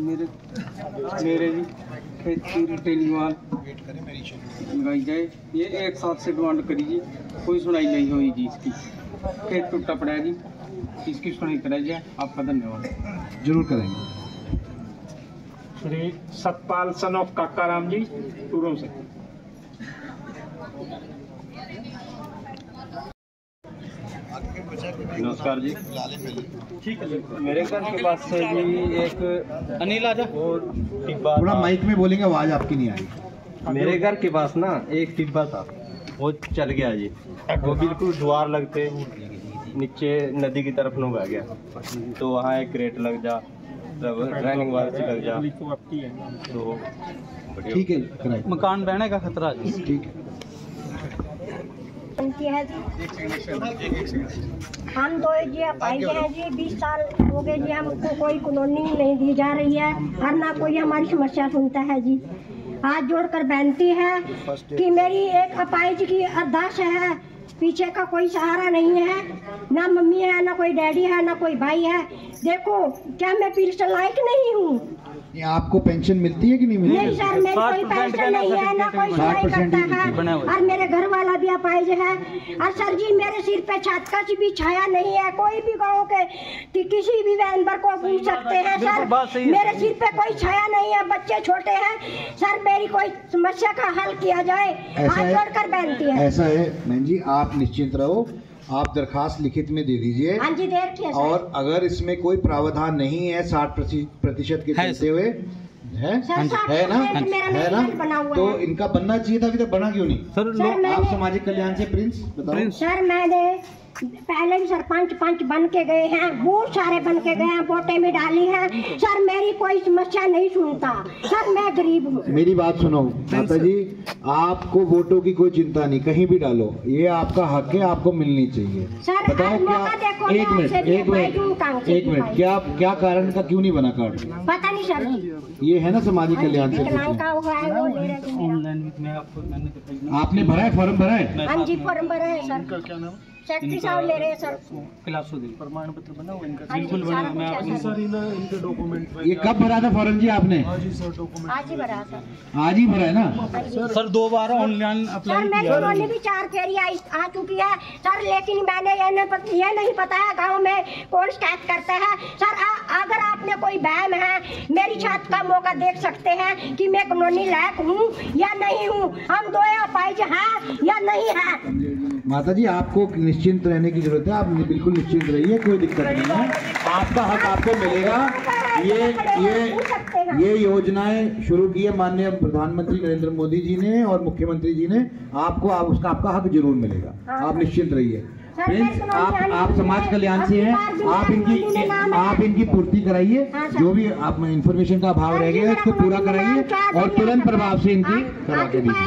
मेरे जी खेत की रिटेनिवाल लगाई जाए। ये एक साथ से डिमांड करी जी, कोई सुनाई नहीं हुई जी। इसकी खेत टूटा पड़ा है जी, इसकी सुनाई कराई जाए। आपका धन्यवाद। जरूर करेंगे। श्री सतपाल सन ऑफ काकाराम जी, टूरों से। नमस्कार जी। मेरे घर के पास से जी एक अनिल आजा, वो टिब्बा थोड़ा था। माइक में बोलेंगे, आवाज आपकी नहीं आ रही। मेरे घर के पास ना एक टिब्बा था, वो चल गया जी। वो बिल्कुल द्वार लगते नीचे नदी की तरफ नु आ गया, तो वहाँ एक क्रेट लग जा, रनिंग वाल से लग जा, तो ठीक है कराइए। मकान बहने का खतरा है जी। ठीक है। हम दो जी अपाहिज हैं जी, 20 साल हो गए जी, हमको कोई कॉलोनी नहीं दी जा रही है और ना कोई हमारी समस्या सुनता है जी। हाथ जोड़कर बेनती है कि मेरी एक अपाहिज की अरदास है, पीछे का कोई सहारा नहीं है, ना मम्मी है, ना कोई डैडी है, ना कोई भाई है। देखो क्या मैं पेंशन लायक नहीं हूँ? आपको पेंशन मिलती है कि नहीं मिलती? नहीं सर, मेरी कोई पेंशन नहीं है, ना कोई सुनाई करता है, और मेरे घर वाला भी अपाहिज है। और सर जी मेरे सिर पे छत का भी छाया नहीं है। कोई भी गाँव के किसी भी मेंबर को पूछ सकते हैं सर, मेरे सिर पे कोई छाया नहीं है, बच्चे छोटे हैं। सर मेरी कोई समस्या का हल किया जाए, हाथ जोड़कर बेनती है। ऐसा है बहन जी, आप निश्चिंत रहो, आप दरखास्त लिखित में दे दीजिए। हाँ जी, देखिए। और अगर इसमें कोई प्रावधान नहीं है 60% के चलते हुए है ना, है ना, तो इनका बनना चाहिए था। अभी तक बना क्यों नहीं? सर आप सामाजिक कल्याण से प्रिंस बताओ। सर मैंने पहले भी सरपंच पंच बन के गए हैं, बहुत सारे बन के गए हैं, वोटें भी डाली हैं। सर मेरी कोई समस्या नहीं सुनता। सर मैं गरीब हूँ। मेरी बात सुनो माता जी, आपको वोटों की कोई चिंता नहीं, कहीं भी डालो, ये आपका हक है, आपको मिलनी चाहिए। सर बताओ क्या, एक मिनट, क्या कारण का क्यों नहीं बना कार्ड? पता नहीं सर, ये है ना सामाजिक कल्याण से। आपने भरा है, फॉर्म भरा है? हाँ जी फॉर्म भरा है सर। सेक्रेटरी साहब ले रहे हैं सर। प्रमाण पत्र बना हुआ इनका? बिल्कुल बना। मैं इनके डॉक्यूमेंट। ये कब भरा था फॉर्म जी आपने? आज ही भरा सर। आज ही भरा है ना? सर 2 बार ऑनलाइन अप्लाई किया। सर मैंने भी 4 फेरी आ चुकी है सर, लेकिन मैंने ये नहीं पता है गांव में कौन शिकायत करता है। सर अगर आपने कोई बहम है, मेरी छत का मौका देख सकते हैं कि मैं कानूनी लायक हूँ या नहीं हूँ, हम दो अपाहिज हैं या नहीं है। माता जी आपको निश्चिंत रहने की जरूरत है, आप बिल्कुल निश्चिंत रहिए, कोई दिक्कत नहीं है, आपका हक आपको मिलेगा। ये योजनाएं शुरू की है माननीय प्रधानमंत्री नरेंद्र मोदी जी ने और मुख्यमंत्री जी ने, आपको आपका हक जरूर मिलेगा, आप निश्चिंत रहिए। फ्रेंड्स, आप समाज कल्याण से हैं, आप इनकी पूर्ति कराइए, जो भी आप इंफॉर्मेशन का अभाव रह गया उसको पूरा कराइए और तुरंत प्रभाव से इनकी करा के दीजिए।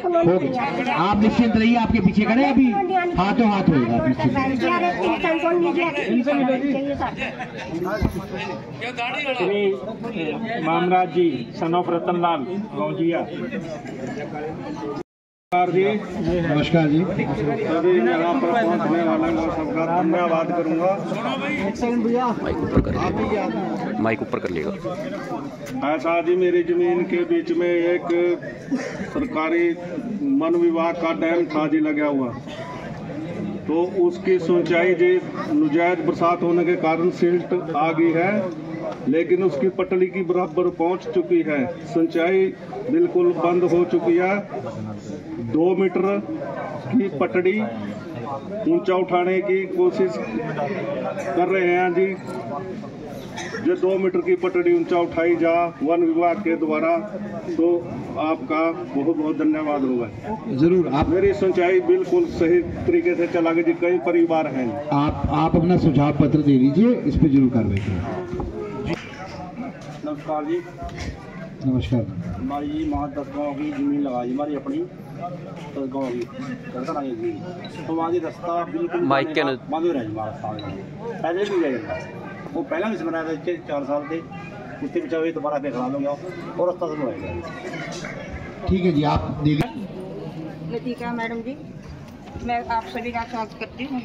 हो गया, आप निश्चिंत रहिए, आपके पीछे खड़े, अभी हाथों हाथ होगा। श्री मामराज जी सन ऑफ रतनलाल गौजिया। नमस्कार जी। सभी यहाँ पर पहुँचने वाले को सबका धन्यवाद करूँगा। माइक ऊपर कर लेगा। ऐसा जी मेरी जमीन के बीच में एक सरकारी वन विभाग का डैम था जी लगा हुआ, तो उसकी सिंचाई जी नजायज बरसात होने के कारण सिल्ट आ गई है, लेकिन उसकी पटड़ी की बराबर पहुंच चुकी है। सिंचाई बिल्कुल बंद हो चुकी है। 2 मीटर की पटड़ी ऊंचा उठाने की कोशिश कर रहे हैं जी। जो 2 मीटर की पटड़ी ऊंचा उठाई जा वन विभाग के द्वारा, तो आपका बहुत बहुत धन्यवाद होगा। जरूर। आप मेरी सिंचाई बिल्कुल सही तरीके से चला गई जी। कई परिवार हैं। आप अपना सुझाव पत्र दे दीजिए, इस पे जरूर कार्रवाई करें। नमस्कार जी। नमस्कार। हमारी जी वहाँ 10 गाँव की जमीन लगाई हमारी अपनी 10 गाँव की जी, तो वहाँ की रास्ता बिल्कुल बंद हो रहा है हमारा सामने। पहले भी जाएगा वो पहला भी बनाया था 4 साल थे, उसके बचा हुए दोबारा पे खड़ा गया और रास्ता सब बनाएगा। ठीक है जी, आप दे दीजिए। लतिका मैडम जी, मैं आप सभी का स्वागत करती हूँ।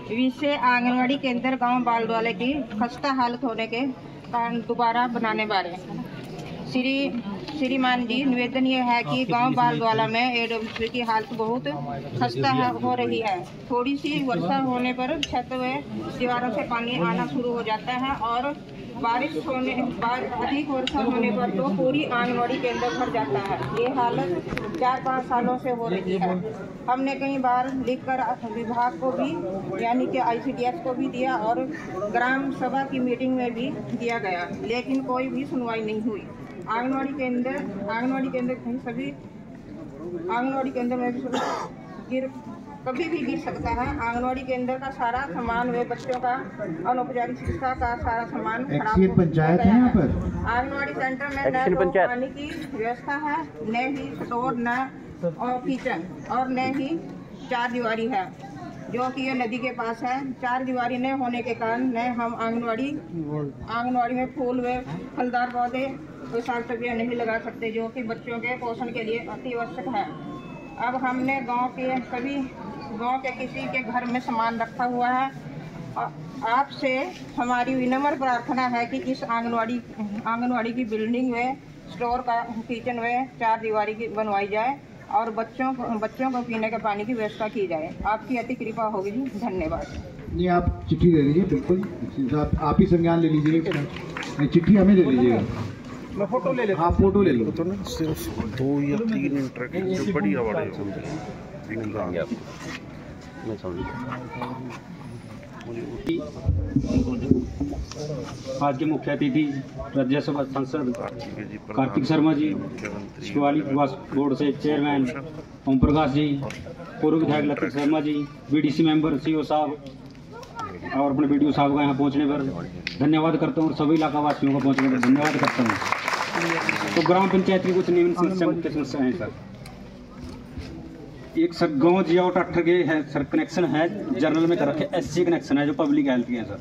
विषय आंगनवाड़ी केंद्र गांव बालद्वाला की खस्ता हालत होने के कारण दोबारा बनाने बारे श्रीमान जी, निवेदन ये है कि गांव बालद्वाला में एडब्ल्यूसी की हालत बहुत खस्ता हो रही है। थोड़ी सी वर्षा होने पर छत व दीवारों से पानी आना शुरू हो जाता है और अधिक वर्षा होने पर तो पूरी आंगनवाड़ी केंद्र भर जाता है। ये हालत 4-5 सालों से हो रही है। हमने कई बार लिखकर विभाग को भी यानी कि ICDS को भी दिया और ग्राम सभा की मीटिंग में भी दिया गया, लेकिन कोई भी सुनवाई नहीं हुई। आंगनवाड़ी केंद्र में भी कभी भी गिर सकता है। आंगनवाड़ी केंद्र का सारा सामान व बच्चों का अनौपचारिक शिक्षा का सारा सामान खराब पंचायत है यहाँ पर। आंगनवाड़ी सेंटर में न तो पानी की व्यवस्था है, न ही स्टोर, न और किचन, और न ही 4 दीवारी है, जो कि ये नदी के पास है। 4 दीवारी न होने के कारण न हम आंगनवाड़ी में फूल व फलदार पौधे और साग सब्जियाँ नहीं लगा सकते, जो कि बच्चों के पोषण के लिए अति आवश्यक है। अब हमने गांव के किसी के घर में सामान रखा हुआ है। आपसे हमारी विनम्र प्रार्थना है कि इस आंगनवाड़ी की बिल्डिंग में स्टोर का किचन में 4 दीवारी की बनवाई जाए और बच्चों को पीने के पानी की व्यवस्था की जाए। आपकी अति कृपा होगी जी, धन्यवाद। ये आप चिट्ठी दे दीजिए, बिल्कुल आप ही संज्ञान ले लीजिएगा। चिट्ठी हमें दे दीजिएगा। मैं फोटो ले लेता हूँ। आप फोटो ले लो। तो ना सिर्फ 2 या 3 इंटरेक्शन जो बढ़िया बड़े मैं समझ। आज के मुख्य अतिथि राज्यसभा सांसद कार्तिक शर्मा जी, शिवालिक विकास बोर्ड से चेयरमैन ओम प्रकाश जी, पूर्व विधायक लतिक Sharma ji, BDC member CO साहब और अपने BDO साहब का यहाँ पहुँचने पर धन्यवाद करता हूँ और सभी इलाका वासियों का पहुँचने पर धन्यवाद करता हूँ। तो ग्राम पंचायत की कुछ निम्न समस्या मुख्य समस्या है सर। एक सर गाँव जियावट 8 के है सर, कनेक्शन है जनरल में कर रखे, SC कनेक्शन है जो पब्लिक हेल्थ के हैं सर।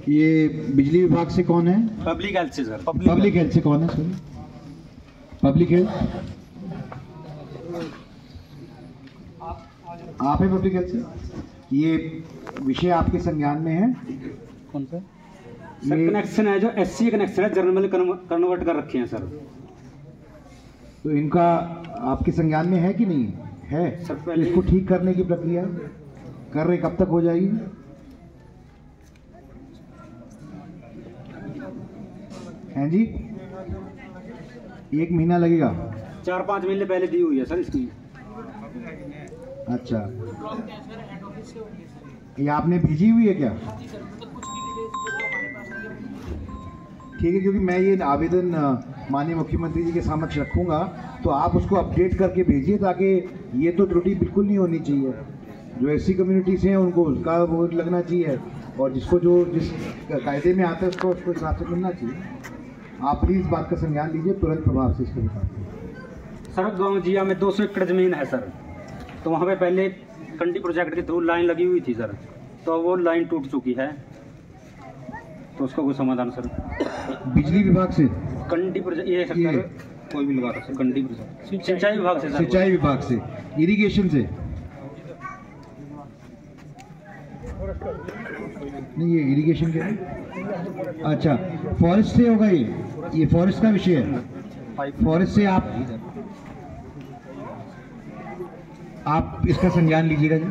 ये बिजली विभाग से कौन है? पब्लिक हेल्थ से सर। पब्लिक हेल्थ से कौन है सर? पब्लिक हेल्थ आप है? पब्लिक हेल्थ से ये विषय आपके संज्ञान में है? कौन सा सर? कनेक्शन है जो SC कनेक्शन है, जनरल में कन्वर्ट कर रखे हैं सर। तो इनका आपके संज्ञान में है कि नहीं है? तो इसको ठीक करने की प्रक्रिया कर रहे, कब तक हो जाएगी? हैं जी? 1 महीना लगेगा? 4-5 महीने पहले दी हुई है सर इसकी। अच्छा, ये आपने भेजी हुई है क्या? ठीक है, क्योंकि मैं ये आवेदन माननीय मुख्यमंत्री जी के समक्ष रखूंगा, तो आप उसको अपडेट करके भेजिए, ताकि ये तो त्रुटि बिल्कुल नहीं होनी चाहिए। जो SC कम्युनिटी से हैं उनको उसका वो लगना चाहिए, और जिसको जो जिस कायदे में आता है उसको हिसाब से मिलना चाहिए। आप प्लीज़ बात का संज्ञान लीजिए, तुरंत प्रभाव से इसको निकालिए। सर गाँव जिया में 200 एकड़ जमीन है सर, तो वहाँ पे पहले कंडी प्रोजेक्ट के थ्रू लाइन लगी हुई थी सर, तो वो लाइन टूट चुकी है, तो उसका कोई समाधान सर? बिजली विभाग से कंडी प्रोजेक्ट ये सर कोई भी लगा सर, कंडी प्रोजेक्ट सिंचाई विभाग से सर। सिंचाई विभाग से, इरिगेशन से नहीं, ये इरिगेशन के। अच्छा, फॉरेस्ट से होगा ये फॉरेस्ट का विषय है। फॉरेस्ट से आप इसका संज्ञान लीजिएगा जी।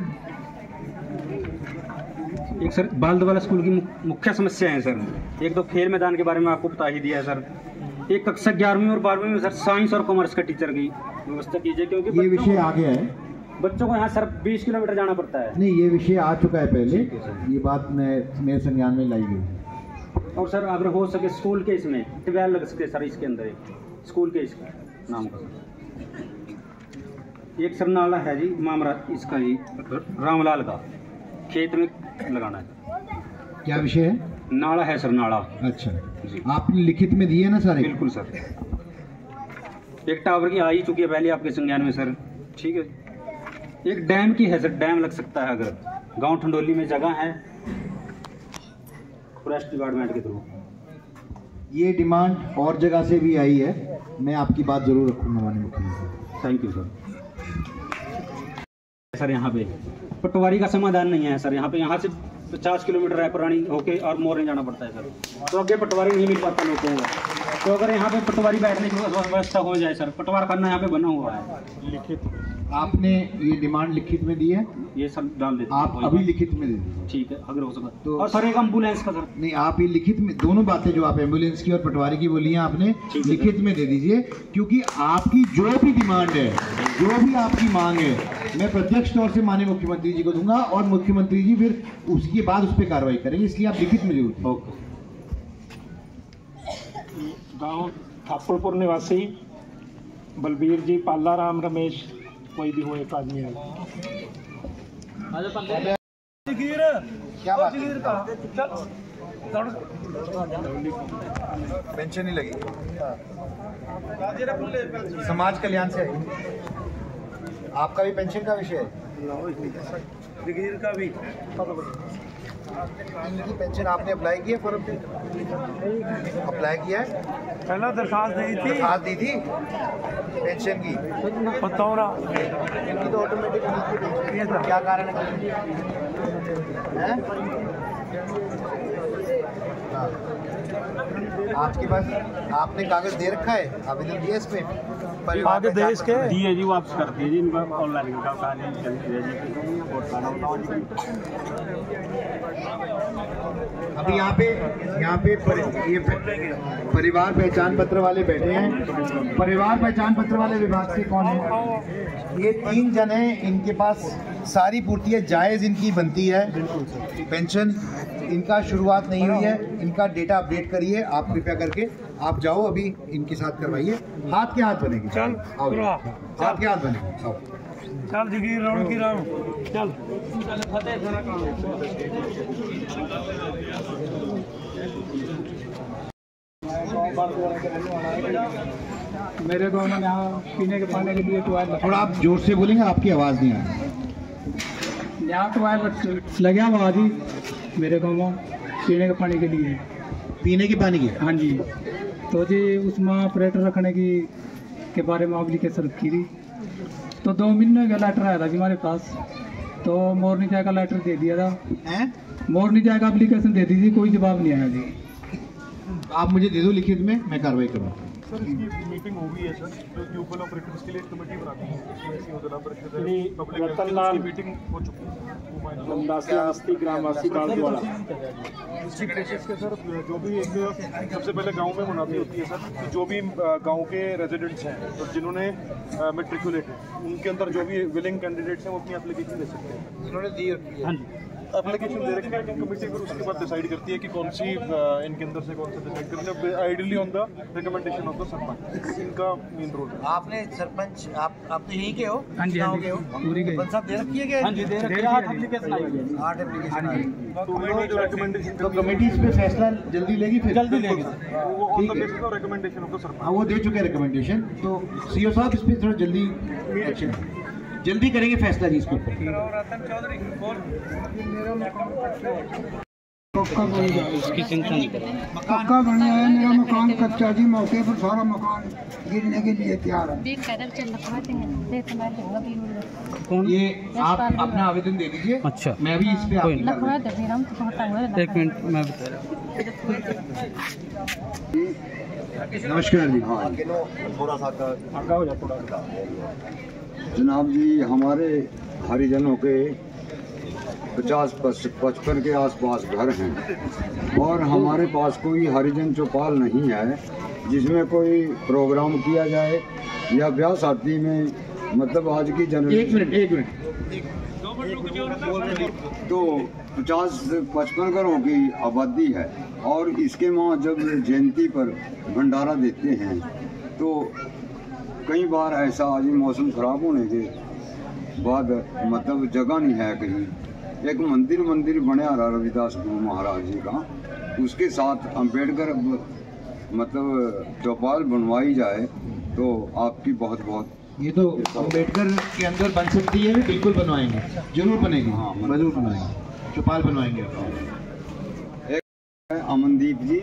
एक सर बालदवाला स्कूल की मुख्य समस्या है सर, एक तो खेल मैदान के बारे में आपको बता ही दिया है सर। एक कक्षा 11वीं और 12वीं में सर साइंस और कॉमर्स का टीचर की व्यवस्था कीजिए, क्योंकि ये विषय आ गया है, बच्चों को यहाँ सर 20 किलोमीटर जाना पड़ता है। नहीं, ये विषय आ चुका है पहले, ये बात मेरे संज्ञान में लाई गई। और सर अगर हो सके स्कूल के इसमें 12 लग सके सर, इसके अंदर एक स्कूल के इसका नाम का एक सर नाला है जी मामरा इसका जी रामलाल का, खेत में लगाना है। क्या विषय है? नाला है सर, नाला। अच्छा, आपने लिखित में दिए ना सारे? बिल्कुल सर। एक टावर की आ ही चुकी है पहले आपके संज्ञान में सर, ठीक है। एक डैम की है सर, डैम लग सकता है अगर गांव ठंडोली में जगह है फॉरेस्ट डिपार्टमेंट के थ्रू। ये डिमांड और जगह से भी आई है, मैं आपकी बात जरूर रखूंगा माननीय मुख्यमंत्री। Thank you sir. सर यहाँ पे पटवारी का समाधान नहीं है सर, यहाँ से 50 किलोमीटर है पुरानी होके और मोरनी जाना पड़ता है सर, तो आगे पटवारी नहीं मिल पाता लोगों को। तो अगर यहाँ पे पटवारी बैठने की व्यवस्था हो जाए सर, पटवार खाना यहाँ पे बना हुआ है। लिखित आपने ये डिमांड लिखित में दी है? ये सब डाल देते आप अभी लिखित में दे दीजिए, ठीक है अगर हो सके तो। और सर एक एम्बुलेंस का सर नहीं, आप ये लिखित में दोनों बातें जो आप एम्बुलेंस की और पटवारी की बोली हैं आपने लिखित में दे दीजिए, क्योंकि आपकी जो भी डिमांड है, जो भी आपकी मांग है, मैं प्रत्यक्ष तौर से माननीय मुख्यमंत्री जी को दूंगा और मुख्यमंत्री जी फिर उसके बाद उस पर कार्रवाई करेंगे, इसलिए आप लिखित में जरूर। ओके। गांव थापुरपुर निवासी बलबीर जी, पाला राम, रमेश, कोई भी हो एक आदमी है। क्या बात? पेंशन नहीं लगी, समाज कल्याण से है। आपका भी पेंशन का विषय है? का भी इनकी पेंशन आपने अप्लाई किया फॉर्म पे? अप्लाई किया है? पहला दरखास्त दी थी, पेंशन की बताओ ना। इनकी तो ऑटोमेटिक क्या कारण है? आपके पास आपने कागज दे रखा है, आवेदन दिया इसमें? कागज दे इसके दिए जी, वापस कर दिए जी, इनका ऑनलाइन का अभी यहाँ पे ये परिवार पहचान पत्र वाले बैठे हैं। परिवार पहचान पत्र वाले विभाग से कौन है? ये 3 जन हैं, इनके पास सारी पूर्तियाँ जायज़ इनकी बनती है। पेंशन इनका शुरुआत नहीं हुई है, इनका डेटा अपडेट करिए आप कृपया करके। आप जाओ अभी इनके साथ करवाइए, हाथ के हाथ बनेगी। चल आओ, हाथ के हाथ बनेगी, आओ चल जगीर राम की राम चल। मेरे गाँव में यहाँ पीने के पानी के लिए टॉयलेट, थोड़ा आप जोर से बोलेंगे, आपकी आवाज़ नहीं आ रही। यहाँ टॉयलेट लगे हुआ जी मेरे गाँव में पीने के पानी के लिए। पीने के पानी की? हाँ जी। तो जी उसमें ऑपरेटर रखने के बारे में एप्लीकेशन रखी थी, तो 2 महीने का लेटर आया था जी हमारे पास, तो मोरनी चाय का लेटर दे दिया था। मोरनी चाय का एप्लीकेशन दे दी थी, कोई जवाब नहीं आया जी। आप मुझे दे दो लिखित में, मैं कार्रवाई करूँगा। सर इसकी मीटिंग हो गई है सर, जो ट्यूबवेल ऑपरेटर्स के लिए कमेटी बनानी है, जिला परिषद रतनलाल मीटिंग हो चुकी है, ग्रामवासी बालदवाला। इसकी प्रोसेस के सर जो भी एक सबसे पहले गांव में मुनादी होती है सर, कि जो भी गांव के रेजिडेंट्स हैं तो जिन्होंने मेट्रिकुलेट है, उनके अंदर जो भी विलिंग कैंडिडेट्स हैं वो अपनी एप्लीकेशन दे सकते हैं। उन्होंने दी है? हाँ जी, एप्लीकेशन दे रखी है, कमेटी फिर उसके बाद डिसाइड करती है कि कौन सी इनके अंदर से कौन सा डिसाइड करते हैं, ideally on the recommendation of the sarpanch. इनका मेन रोल है। आपने सरपंच आप तो यहीं के हो? हाँ जी, गाँव के हो? पूरी के सरपंच साहब दे रखी है क्या? हाँ जी दे रखी है, 8 एप्लीकेशन आई है। 8 एप्लीकेशन आई। तो रिकमेंडेशन तो कमेटी इस पे फैसला जल्दी लेगी? फिर जल्दी लेगी वो on the basis of recommendation of the sarpanch. हाँ, वो दे चुके हैं रिकमेंडेशन, तो सीओ साहब इस पे थोड़ा जल्दी एक्शन जल्दी करेंगे फैसला जी इसके ऊपर। पक्का बन गया है मेरा मकान, कच्चा जी, मौके पर सारा मकान गिरने के लिए तैयार है। ये आप अपना आवेदन दे दीजिए। अच्छा, मैं भी इस पे एक मिनट मैं बता रहा हूँ। नमस्कार जी। हाँ जनाब जी, हमारे हरिजनों के 50-55 के आसपास घर हैं और हमारे पास कोई हरिजन चौपाल नहीं है जिसमें कोई प्रोग्राम किया जाए या ब्याह शादी में, मतलब आज की जनरेशन। एक मिनट तो 50-55 घरों की आबादी है और इसके माँ जब जयंती पर भंडारा देते हैं तो कई बार ऐसा आज मौसम खराब होने के बाद मतलब जगह नहीं है कहीं, एक मंदिर बना रहा रविदास गुरु महाराज जी का, उसके साथ अम्बेडकर मतलब चौपाल बनवाई जाए तो आपकी बहुत बहुत। ये तो अम्बेडकर के अंदर बन सकती है, बिल्कुल बनवाएंगे, जरूर बनेगी। हाँ जरूर बनवाएंगे, चौपाल बनवाएंगे। एक है अमनदीप जी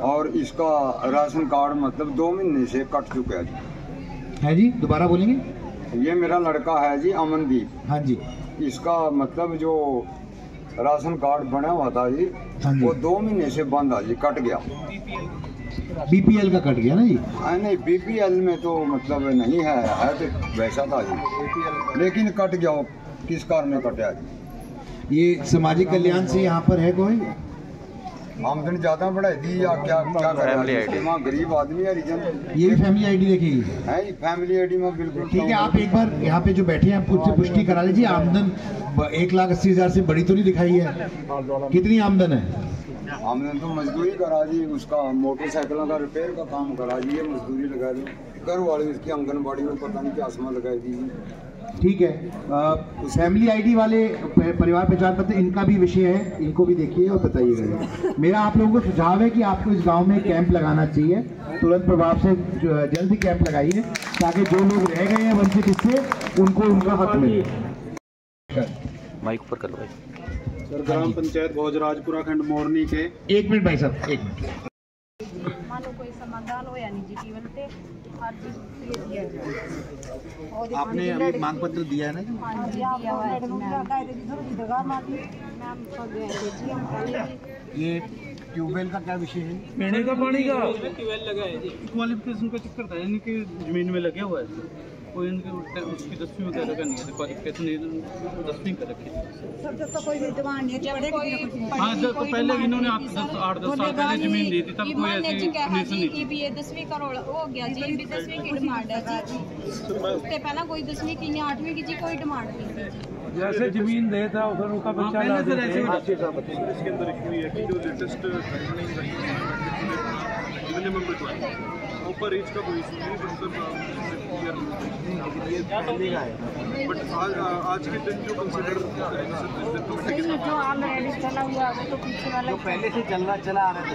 और इसका राशन कार्ड मतलब 2 महीने से कट चुका है जी। दोबारा बोलेंगे? ये मेरा लड़का है जी अमनदीप। हाँ जी। इसका मतलब जो राशन कार्ड बना हुआ था जी, वो 2 महीने से बंद है जी, कट गया। बीपीएल का कट गया ना जी? नहीं, बीपीएल में तो मतलब नहीं है तो वैसा था जी, लेकिन कट गया। किस कारण कटा जी? ये सामाजिक कल्याण से यहाँ पर है कोई आमदनी ज्यादा बढ़ाई दी या क्या करें? गरीब आदमी है रिजन। ये भी फैमिली आईडी देखेगी है, फैमिली आईडी में बिल्कुल ठीक है। आप एक बार यहाँ पे जो बैठे हैं उससे पुष्टि करा लीजिए। आमदन 1,80,000 से बड़ी तो नहीं दिखाई है? कितनी आमदन है? आमदन तो मजदूरी करा जी, उसका मोटरसाइकिलों का रिपेयर का काम करा जी, मजदूरी लगा दी। घर वाले इसकी आंगनबाड़ी में पता नहीं क्या आसमान लगाई दी। ठीक है। फैमिली आईडी वाले परिवार पहचान पत्र, इनका भी विषय है, इनको भी देखिए और बताइएगा। मेरा आप लोगों को सुझाव है कि आपको इस गांव में कैंप लगाना चाहिए, तुरंत प्रभाव से जल्द ही कैंप लगाइए ताकि जो लोग रह गए हैं वंचित इससे उनको उनका हक मिले। माइक पर कर भाई। सर ग्राम पंचायत भोजराजपुरा खंड मोरनी के। एक मिनट भाई साहब, एक मिनट। मानो कोई समाधान हो या निजी जीवन पे अर्जी दिया जाए। आपने अभी मांग पत्र दिया है ना? हाँ जी, दिया हुआ है जी। ये ट्यूबवेल का क्या विषय है? पीने का पानी का ट्यूबवेल लगा है जी, क्वालिफिकेशन का चक्कर था, यानी कि जमीन में लगे हुआ है। कोई इनके उसकी 10वीं वगैरह का नहीं है, क्वालिफिकेशन 10वीं का रखी है। तो कोई डिमांड नहीं। हाँ, तो पहले इन्होंने 8-10 साल पहले जमीन दी थी, तब कोई ऐसी कंडीशन नहीं थी। ये 10वीं का हो गया जी, भी 10वीं की डिमांड है जी। उससे पहले कोई 10वीं की नहीं, 8वीं की जी कोई डिमांड नहीं थी। जैसे जमीन देता उधर उनका बच्चा ला देते हैं। इसके अंदर इशू ये है कि जो लेटेस्ट ऊपर एज का कोई इशू नहीं, बट आज के दिन जो कंसिडर जो ऑलरेडी चला हुआ है तो पीछे वाला जो पहले से चला आ रहा है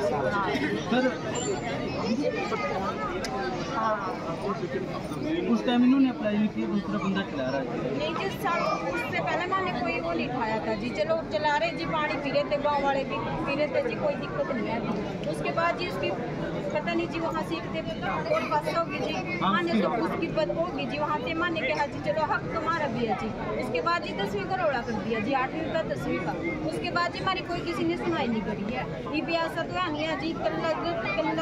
उस टाइम इन्होंने अप्लाई नहीं किया, दूसरा बंदा चला रहा है। नहीं जी, उससे पहले मैंने कोई वो नहीं खाया था जी, चलो चला रहे जी, पानी पी रहे थे, गाँव वाले भी पी रहे थे जी, कोई दिक्कत नहीं है। उसके बाद जी उसकी पता नहीं जी वहाँ सीखते और बस होगी जी, माने तो उसकी बद होगी जी, वहाँ से माने कहा जी चलो हक तुम्हारा भी है जी। उसके बाद जी 10वीं का रोड़ा कर दिया जी, 8वीं का 10वीं का। उसके बाद जी हमारी कोई किसी ने सुनाई नहीं करी है। ये भी ऐसा तो है नहीं है जी, कल्ला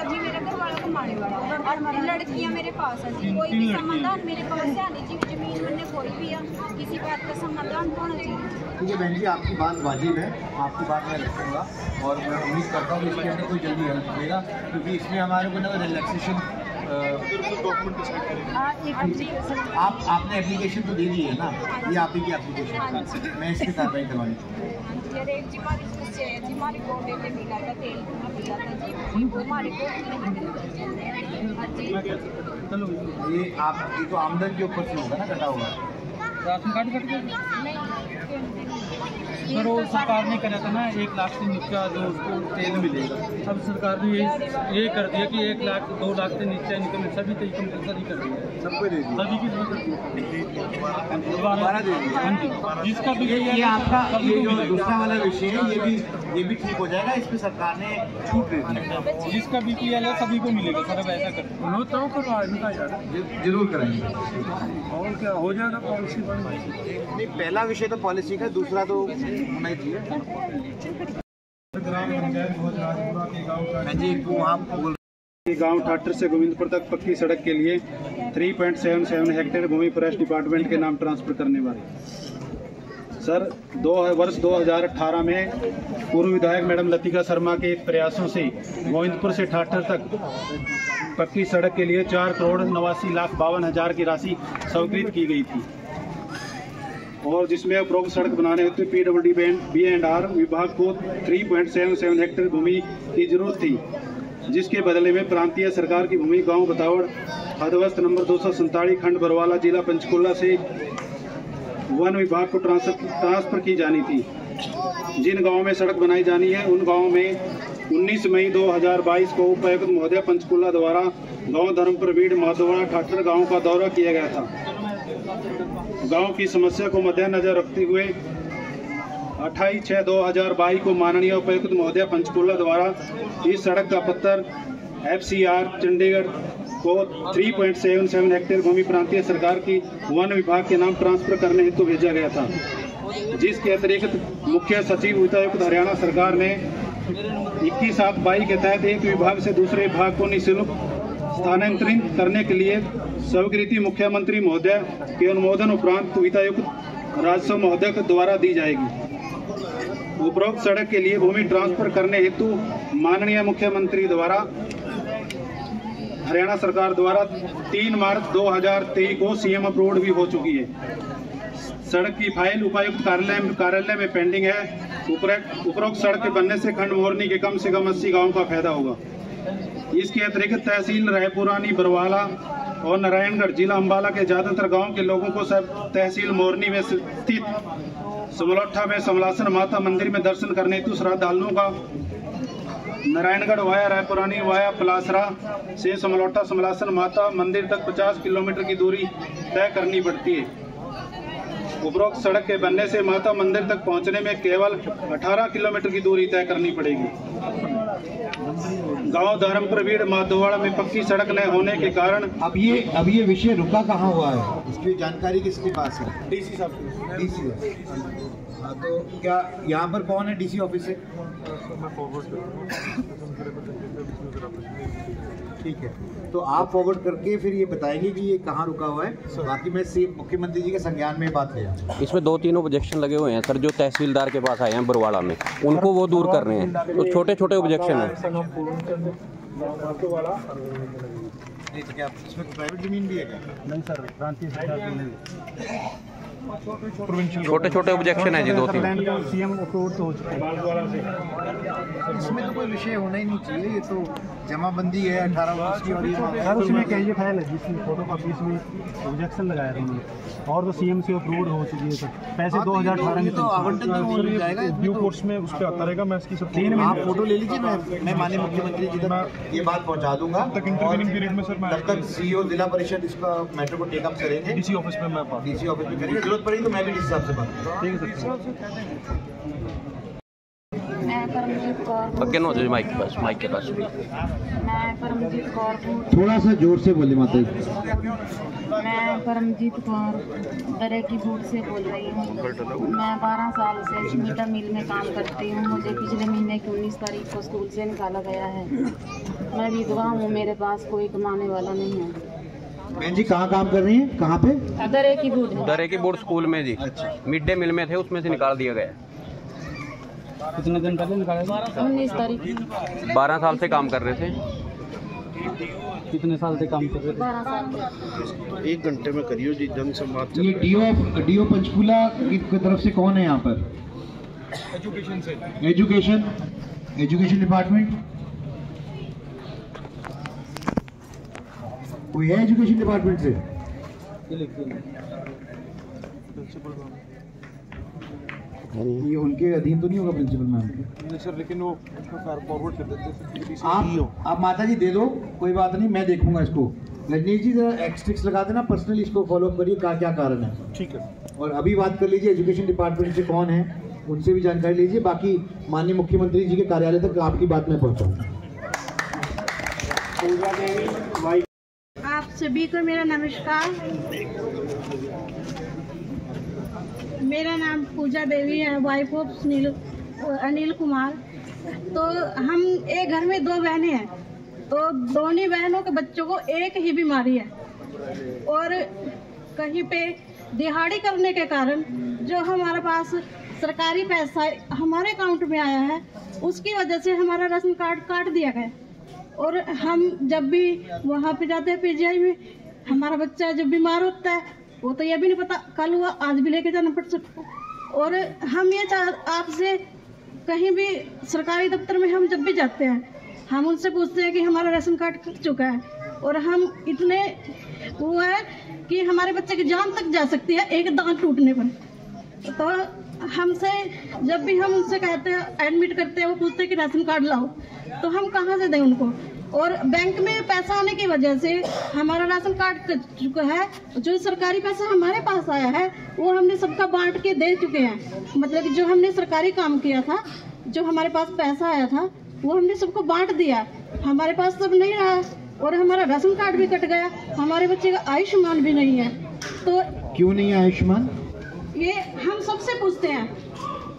जी मेरे घर वाला कमाने वाला और लड़कियाँ मेरे पास है जी, कोई भी समाधान मेरे पास है नहीं जी। जमीन मैंने कोई भी है, किसी बात का समाधान होना चाहिए। ठीक है बहन जी, आपकी बात वाजिब है, आपकी बात मैं रखूँगा और मैं उम्मीद करता हूँ कि इसके अंदर कोई जल्दी हेल्प मिलेगा, क्योंकि इसमें हमारे को ना रिलैक्सेशन आपने एप्लीकेशन तो दे दी है ना, ये आप ही की एप्लीकेशन, मैं इस पर कार्रवाई करवानी चाहिए। ये आप ये तो आमदन के ऊपर से होगा ना, कटा हुआ राशन कार्ड कट गया सर, वो सरकार ने करा था ना 1 लाख से नीचे जो उसको तेल मिलेगा। अब सरकार ने ये कर दिया कि 1 लाख 2 लाख से नीचे इनकम सभी तो कंपलसरी कर दिया, सबको दे दिया, सभी की दोबारा दे दिया। हाँ जी, जिसका भी ये आपका ये जो दूसरा वाला विषय है ये भी ठीक हो जाएगा, इस पर सरकार ने छूट दे दी। जिसका BPL है सभी को मिलेगा सर, अब ऐसा कर तो करवा इनका यार जरूर कराएंगे और क्या हो जाएगा, पॉलिसी बन नहीं। पहला विषय तो पॉलिसी का, दूसरा तो होना ही चाहिए। ग्राम पंचायत भोजराजपुरा के गाँव का जी, वहाँ गांव ठाटर से गोविंदपुर तक पक्की सड़क के लिए 3.77 हेक्टेयर भूमि फॉरेस्ट डिपार्टमेंट के नाम ट्रांसफर करने वाली। सर, वर्ष 2018 में पूर्व विधायक मैडम लतिका शर्मा के प्रयासों से गोविंदपुर से ठाठर तक पक्की सड़क के लिए 4,89,52,000 की राशि स्वीकृत की गई थी और जिसमें उपरोक्त सड़क बनाने हेतु PWD-B&R विभाग को 3.77 हेक्टेयर भूमि की जरूरत थी, जिसके बदले में प्रांतीय सरकार की भूमि गांव बतावड़ हदवस्त नंबर 247 खंड बरवाला जिला पंचकुला से वन विभाग को ट्रांसफर की जानी थी। जिन गांवों में सड़क बनाई जानी है उन गांवों में 19 मई 2022 को उपायुक्त महोदय पंचकुला द्वारा गांव धर्मपुर बीड़ माधोवाड़ा ठाठर गांव का दौरा किया गया था। गांव की समस्या को मद्देनजर रखते हुए 28/6/2022 को माननीय उपायुक्त महोदय पंचकुला द्वारा इस सड़क का पत्र FCR चंडीगढ़ को 3.77 हेक्टेयर भूमि प्रांतीय सरकार की वन विभाग के नाम ट्रांसफर करने हेतु भेजा गया था, जिसके अतिरिक्त मुख्य सचिव उपायुक्त हरियाणा सरकार ने 21/7/22 के तहत एक विभाग से दूसरे विभाग को निःशुल्क स्थानांतरित करने के लिए स्वीकृति मुख्यमंत्री महोदय के अनुमोदन उपरांत वित्तायुक्त राजस्व महोदय द्वारा दी जाएगी। उपरोक्त सड़क के लिए भूमि ट्रांसफर करने हेतु माननीय मुख्यमंत्री द्वारा हरियाणा सरकार द्वारा 3 मार्च 2023 को CM अप्रूव्ड भी हो चुकी है। सड़क की फाइल उपायुक्त कार्यालय में पेंडिंग है। उपरोक्त सड़क के बनने से खंड मोरनी के कम से कम 80 गाँव का फायदा होगा। इसके अतिरिक्त तहसील रायपुरानी बरवाला और नारायणगढ़ जिला अम्बाला के ज्यादातर गांव के लोगों को तहसील मोरनी में स्थित समलोठा में समलासन माता मंदिर में दर्शन करने हेतु श्रद्धालुओं का नारायणगढ़ वाया रायपुरानी वाया पलासरा से समलोठा समलासन माता मंदिर तक 50 किलोमीटर की दूरी तय करनी पड़ती है। उपरोक्त सड़क के बनने से माता मंदिर तक पहुंचने में केवल 18 किलोमीटर की दूरी तय करनी पड़ेगी। गांव धर्मपुर बीड़ माधोवाड़ा में पक्की सड़क न होने के कारण अब ये विषय रुका कहाँ हुआ है, इसकी जानकारी किसके पास है? DC साहब। DC। हाँ, तो क्या यहाँ पर कौन है DC ऑफिस से? ठीक है, तो आप फॉरवर्ड करके फिर ये बताएंगे कि ये कहाँ रुका हुआ है। बाकी मैं मुख्यमंत्री जी के संज्ञान में बात किया। इसमें 2-3 ऑब्जेक्शन लगे हुए हैं सर, जो तहसीलदार के पास आए हैं बरवाड़ा में, उनको वो दूर कर रहे हैं। तो छोटे छोटे ऑब्जेक्शन हैं। क्या इसमें प्राइवेट जमीन भी है क्या? नहीं सर, प्रांतीय सरकार की नहीं। छोटे छोटे ऑब्जेक्शन है जी 2-3। CM अप्रूव्ड हो चुके हैं। इसमें तो कोई विषय होना ही नहीं चाहिए, ये तो जमाबंदी है 18 वर्ष की। और सर उसमें कई फाइल है जिसमें फोटो कॉपीज में ऑब्जेक्शन लगाया था और तो CM से अप्रूव्ड हो चुकी है सर। पैसे 2018 में तो आवंटन तो हो जाएगा ड्यू कोर्स में, उस पर आता रहेगा। मैं इसकी सब आप फोटो ले लीजिए, मैं माननीय मुख्यमंत्री जी तक ये बात पहुंचा दूंगा। तक इंटरव्यूइंग पीरियड में सर तब तक CEO जिला परिषद इसका मैटर को टेकअप करेंगे। DC ऑफिस में मैं DC ऑफिस में करेंगे, जरूरत पड़ेगी तो मैं भी DC साहब से बात करूँगा। ठीक है सर। मैं परमजीत कौर, माइक के पास मैं परमजीत कौर, थोड़ा सा जोर से बोले माता जी। मैं परमजीत कौर दरे की बूट से बोल रही हूँ। मैं 12 साल से स्मिता मिल में काम करती हूँ। मुझे पिछले महीने की 19 तारीख को स्कूल से निकाला गया है। मैं विधवा हूँ, मेरे पास कोई कमाने वाला नहीं है। बहन जी कहाँ काम कर रही हैं? कहाँ पे? दरे की बूट स्कूल में जी। मिड डे मील में थे, उसमें से निकाल दिया गया। कितने दिन पहले निकाला? 19 तारीख। 12 साल से काम कर रहे थे। कितने साल से काम कर रहे थे? 12 साल। 1 घंटे में करियो जी जनसंवाद। ये DO पंचकुला की तरफ से कौन है यहाँ पर? एजुकेशन से। एजुकेशन डिपार्टमेंट कोई है? एजुकेशन डिपार्टमेंट से ये उनके अधीन तो नहीं होगा प्रिंसिपल मैम? नहीं सर, लेकिन वो फॉरवर्ड कर देते हैं। आप माता जी दे दो, कोई बात नहीं, मैं देखूंगा इसको। रजनीश जी जरा एक्सट्रिक्स लगा देना, पर्सनली इसको फॉलो अप करिए क्या कारण है। ठीक है। और अभी बात कर लीजिए एजुकेशन डिपार्टमेंट से कौन है, उनसे भी जानकारी लीजिए। बाकी माननीय मुख्यमंत्री जी के कार्यालय तक आपकी बात मैं पहुँचाऊँगा। आप सभी को मेरा नमस्कार। मेरा नाम पूजा देवी है, वाइफ ऑफ अनिल कुमार। तो हम एक घर में 2 बहनें हैं। तो दोनों बहनों के बच्चों को एक ही बीमारी है, और कहीं पे दिहाड़ी करने के कारण जो हमारे पास सरकारी पैसा हमारे अकाउंट में आया है, उसकी वजह से हमारा राशन कार्ड काट दिया गया। और हम जब भी वहाँ पे जाते हैं पीजीआई में, हमारा बच्चा जब बीमार होता है, वो तो ये भी नहीं पता कल हुआ आज भी लेके जाना पड़ सकता है। और हम ये आपसे कहीं भी सरकारी दफ्तर में हम जब भी जाते हैं, हम उनसे पूछते हैं कि हमारा राशन कार्ड कट चुका है, और हम इतने वो है कि हमारे बच्चे की जान तक जा सकती है एक दांत टूटने पर। तो हमसे जब भी हम उनसे कहते हैं, एडमिट करते हैं, वो पूछते हैं कि राशन कार्ड लाओ, तो हम कहाँ से दें उनको। और बैंक में पैसा आने की वजह से हमारा राशन कार्ड कट चुका है। जो सरकारी पैसा हमारे पास आया है वो हमने सबका बांट के दे चुके हैं। मतलब कि जो हमने सरकारी काम किया था, जो हमारे पास पैसा आया था, वो हमने सबको बांट दिया। हमारे पास सब नहीं रहा, और हमारा राशन कार्ड भी कट गया। हमारे बच्चे का आयुष्मान भी नहीं है। तो क्यों नहीं है आयुष्मान? ये हम सबसे पूछते हैं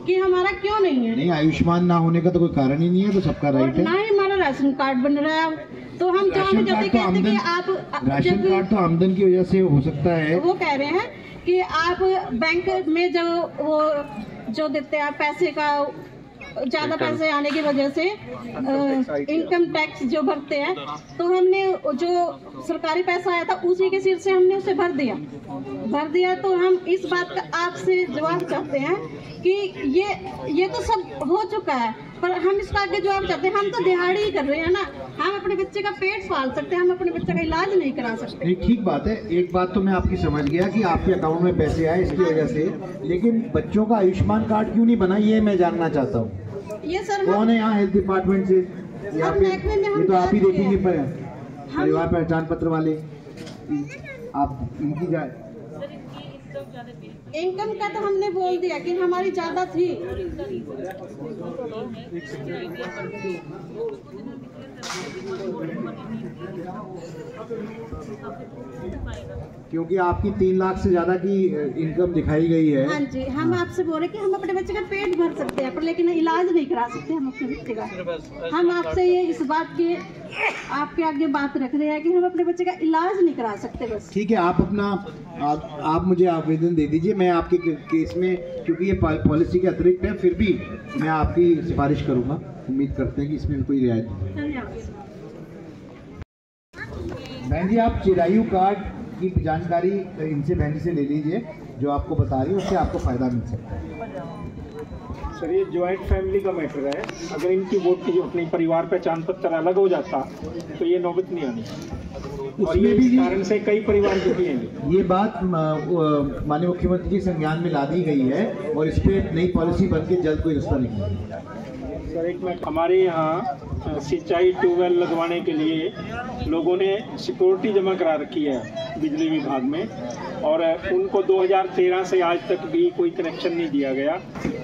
कि हमारा क्यों नहीं है। नहीं, आयुष्मान ना होने का तो कोई कारण ही नहीं है, तो सबका राइट है। ना ही हमारा राशन कार्ड बन रहा है, तो हम जहाँ जाते कहते कि आप राशन कार्ड तो आमदन की वजह से हो सकता है। वो कह रहे हैं कि आप बैंक में जो देते हैं पैसे का, ज्यादा पैसे आने की वजह से इनकम टैक्स जो भरते हैं, तो हमने जो सरकारी पैसा आया था उसी के सिर से हमने उसे भर दिया। तो हम इस बात का आपसे जवाब चाहते हैं कि ये तो सब हो चुका है, पर हम इसका आगे जवाब चाहते हैं। हम तो दिहाड़ी ही कर रहे हैं ना, हम अपने बच्चे का पेट पाल सकते हैं, हम अपने बच्चे का इलाज नहीं करा सकते। नहीं, ठीक बात है। एक बात तो मैं आपकी समझ गया कि आपके अकाउंट में पैसे आए इसकी वजह से, लेकिन बच्चों का आयुष्मान कार्ड क्यों नहीं बना, ये मैं जानना चाहता हूँ। ये सर कौन है यहाँ हेल्थ डिपार्टमेंट से? यहाँ पे ये तो आप ही देखेंगे, परिवार पहचान पत्र वाले आप इनकी जाए। इनकम का तो हमने बोल दिया कि हमारी ज्यादा थी। क्योंकि आपकी 3 लाख से ज्यादा की इनकम दिखाई गई है। हाँ जी, हम आपसे बोले कि हम अपने बच्चे का पेट भर सकते हैं, पर लेकिन इलाज नहीं करा सकते हम अपने बच्चे का। हम आपसे ये इस बात की आपके आगे बात रख रहे हैं कि हम अपने बच्चे का इलाज नहीं करा सकते बस। ठीक है, आप मुझे आवेदन दे दीजिए। मैं आपके केस में, क्योंकि ये पॉलिसी के अतिरिक्त है, फिर भी मैं आपकी सिफारिश करूंगा। उम्मीद करते हैं कि इसमें कोई रियायत नहीं। बहन जी, आप चिरायु कार्ड की जानकारी इनसे बहन से ले लीजिए, जो आपको बता रही है उससे आपको फ़ायदा मिल सकता है। सर, ये ज्वाइंट फैमिली का मैटर है। अगर इनकी वोट की जो अपनी परिवार पहचान पत्र अलग हो जाता तो ये नौबत नहीं आनी, और ये इस कारण से कई परिवार दुखी हैं। ये बात माननीय मुख्यमंत्री जी संज्ञान में ला दी गई है, और इस पर नई पॉलिसी बन के जल्द कोई रास्ता निकलेगा। सर, एक मिनट, हमारे यहाँ सिंचाई ट्यूबवेल लगवाने के लिए लोगों ने सिक्योरिटी जमा करा रखी है बिजली विभाग में, और उनको 2013 से आज तक भी कोई कनेक्शन नहीं दिया गया,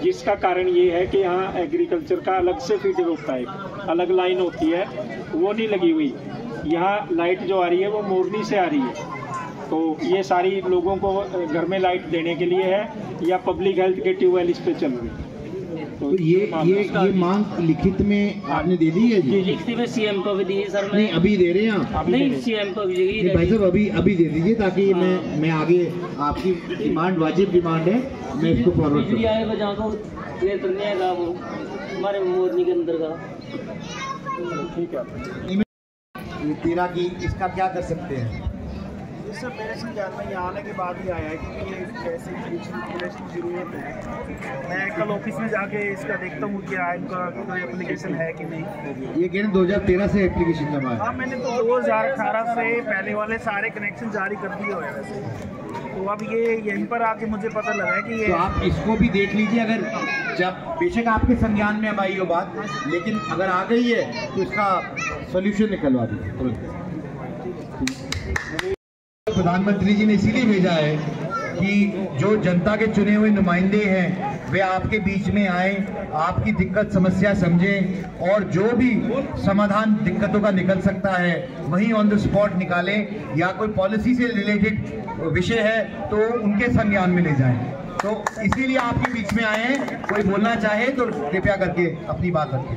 जिसका कारण ये है कि यहाँ एग्रीकल्चर का अलग से फीडर होता है, अलग लाइन होती है, वो नहीं लगी हुई। यहाँ लाइट जो आ रही है वो मोरनी से आ रही है, तो ये सारी लोगों को घर में लाइट देने के लिए है, या पब्लिक हेल्थ के ट्यूबवेल इस पे चल रही है। तो ये मांग लिखित में आपने दे दी है जी? लिखित में सीएम को भी दी है सर। नहीं, अभी दे रहे हैं आप? नहीं, सीएम को भी दी। भाई साहब, अभी दे दीजिए, ताकि मैं आगे आपकी डिमांड वाजिब डिमांड है, मैं इसको फॉरवर्ड करूँ। वो हमारे मोरनी के अंदर का ठीक है। तेरा की इसका क्या कर सकते हैं? सर, मेरे संज्ञान में यहाँ आने के बाद ही आया है कि ये कैसे इंस्टॉलेशन की ज़रूरत है। मैं कल ऑफिस में जाके इसका देखता हूँ क्या इनका कोई एप्लीकेशन है कि नहीं। ये कह रहे 2013 से एप्लीकेशन जमा है? हाँ, मैंने तो 2018 से पहले वाले सारे कनेक्शन जारी कर दिए हुए हैं वैसे, तो अब ये यहीं पर आके मुझे पता लगा है कि ये। तो आप इसको भी देख लीजिए, अगर जब बेशक आपके संज्ञान में अब आई हो बात, लेकिन अगर आ गई है तो इसका सोल्यूशन निकलवा दीजिए तुरंत। प्रधानमंत्री जी ने इसीलिए भेजा है कि जो जनता के चुने हुए नुमाइंदे हैं वे आपके बीच में आए, आपकी दिक्कत समस्या समझें, और जो भी समाधान दिक्कतों का निकल सकता है वहीं ऑन द स्पॉट निकालें, या कोई पॉलिसी से रिलेटेड विषय है तो उनके संज्ञान में ले जाएं। तो इसीलिए आपके बीच में आए हैं। कोई बोलना चाहे तो कृपया करके अपनी बात रखें।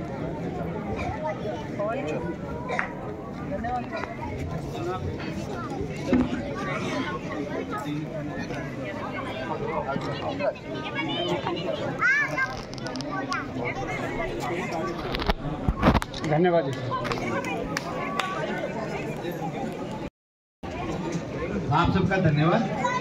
धन्यवाद। आप सबका धन्यवाद।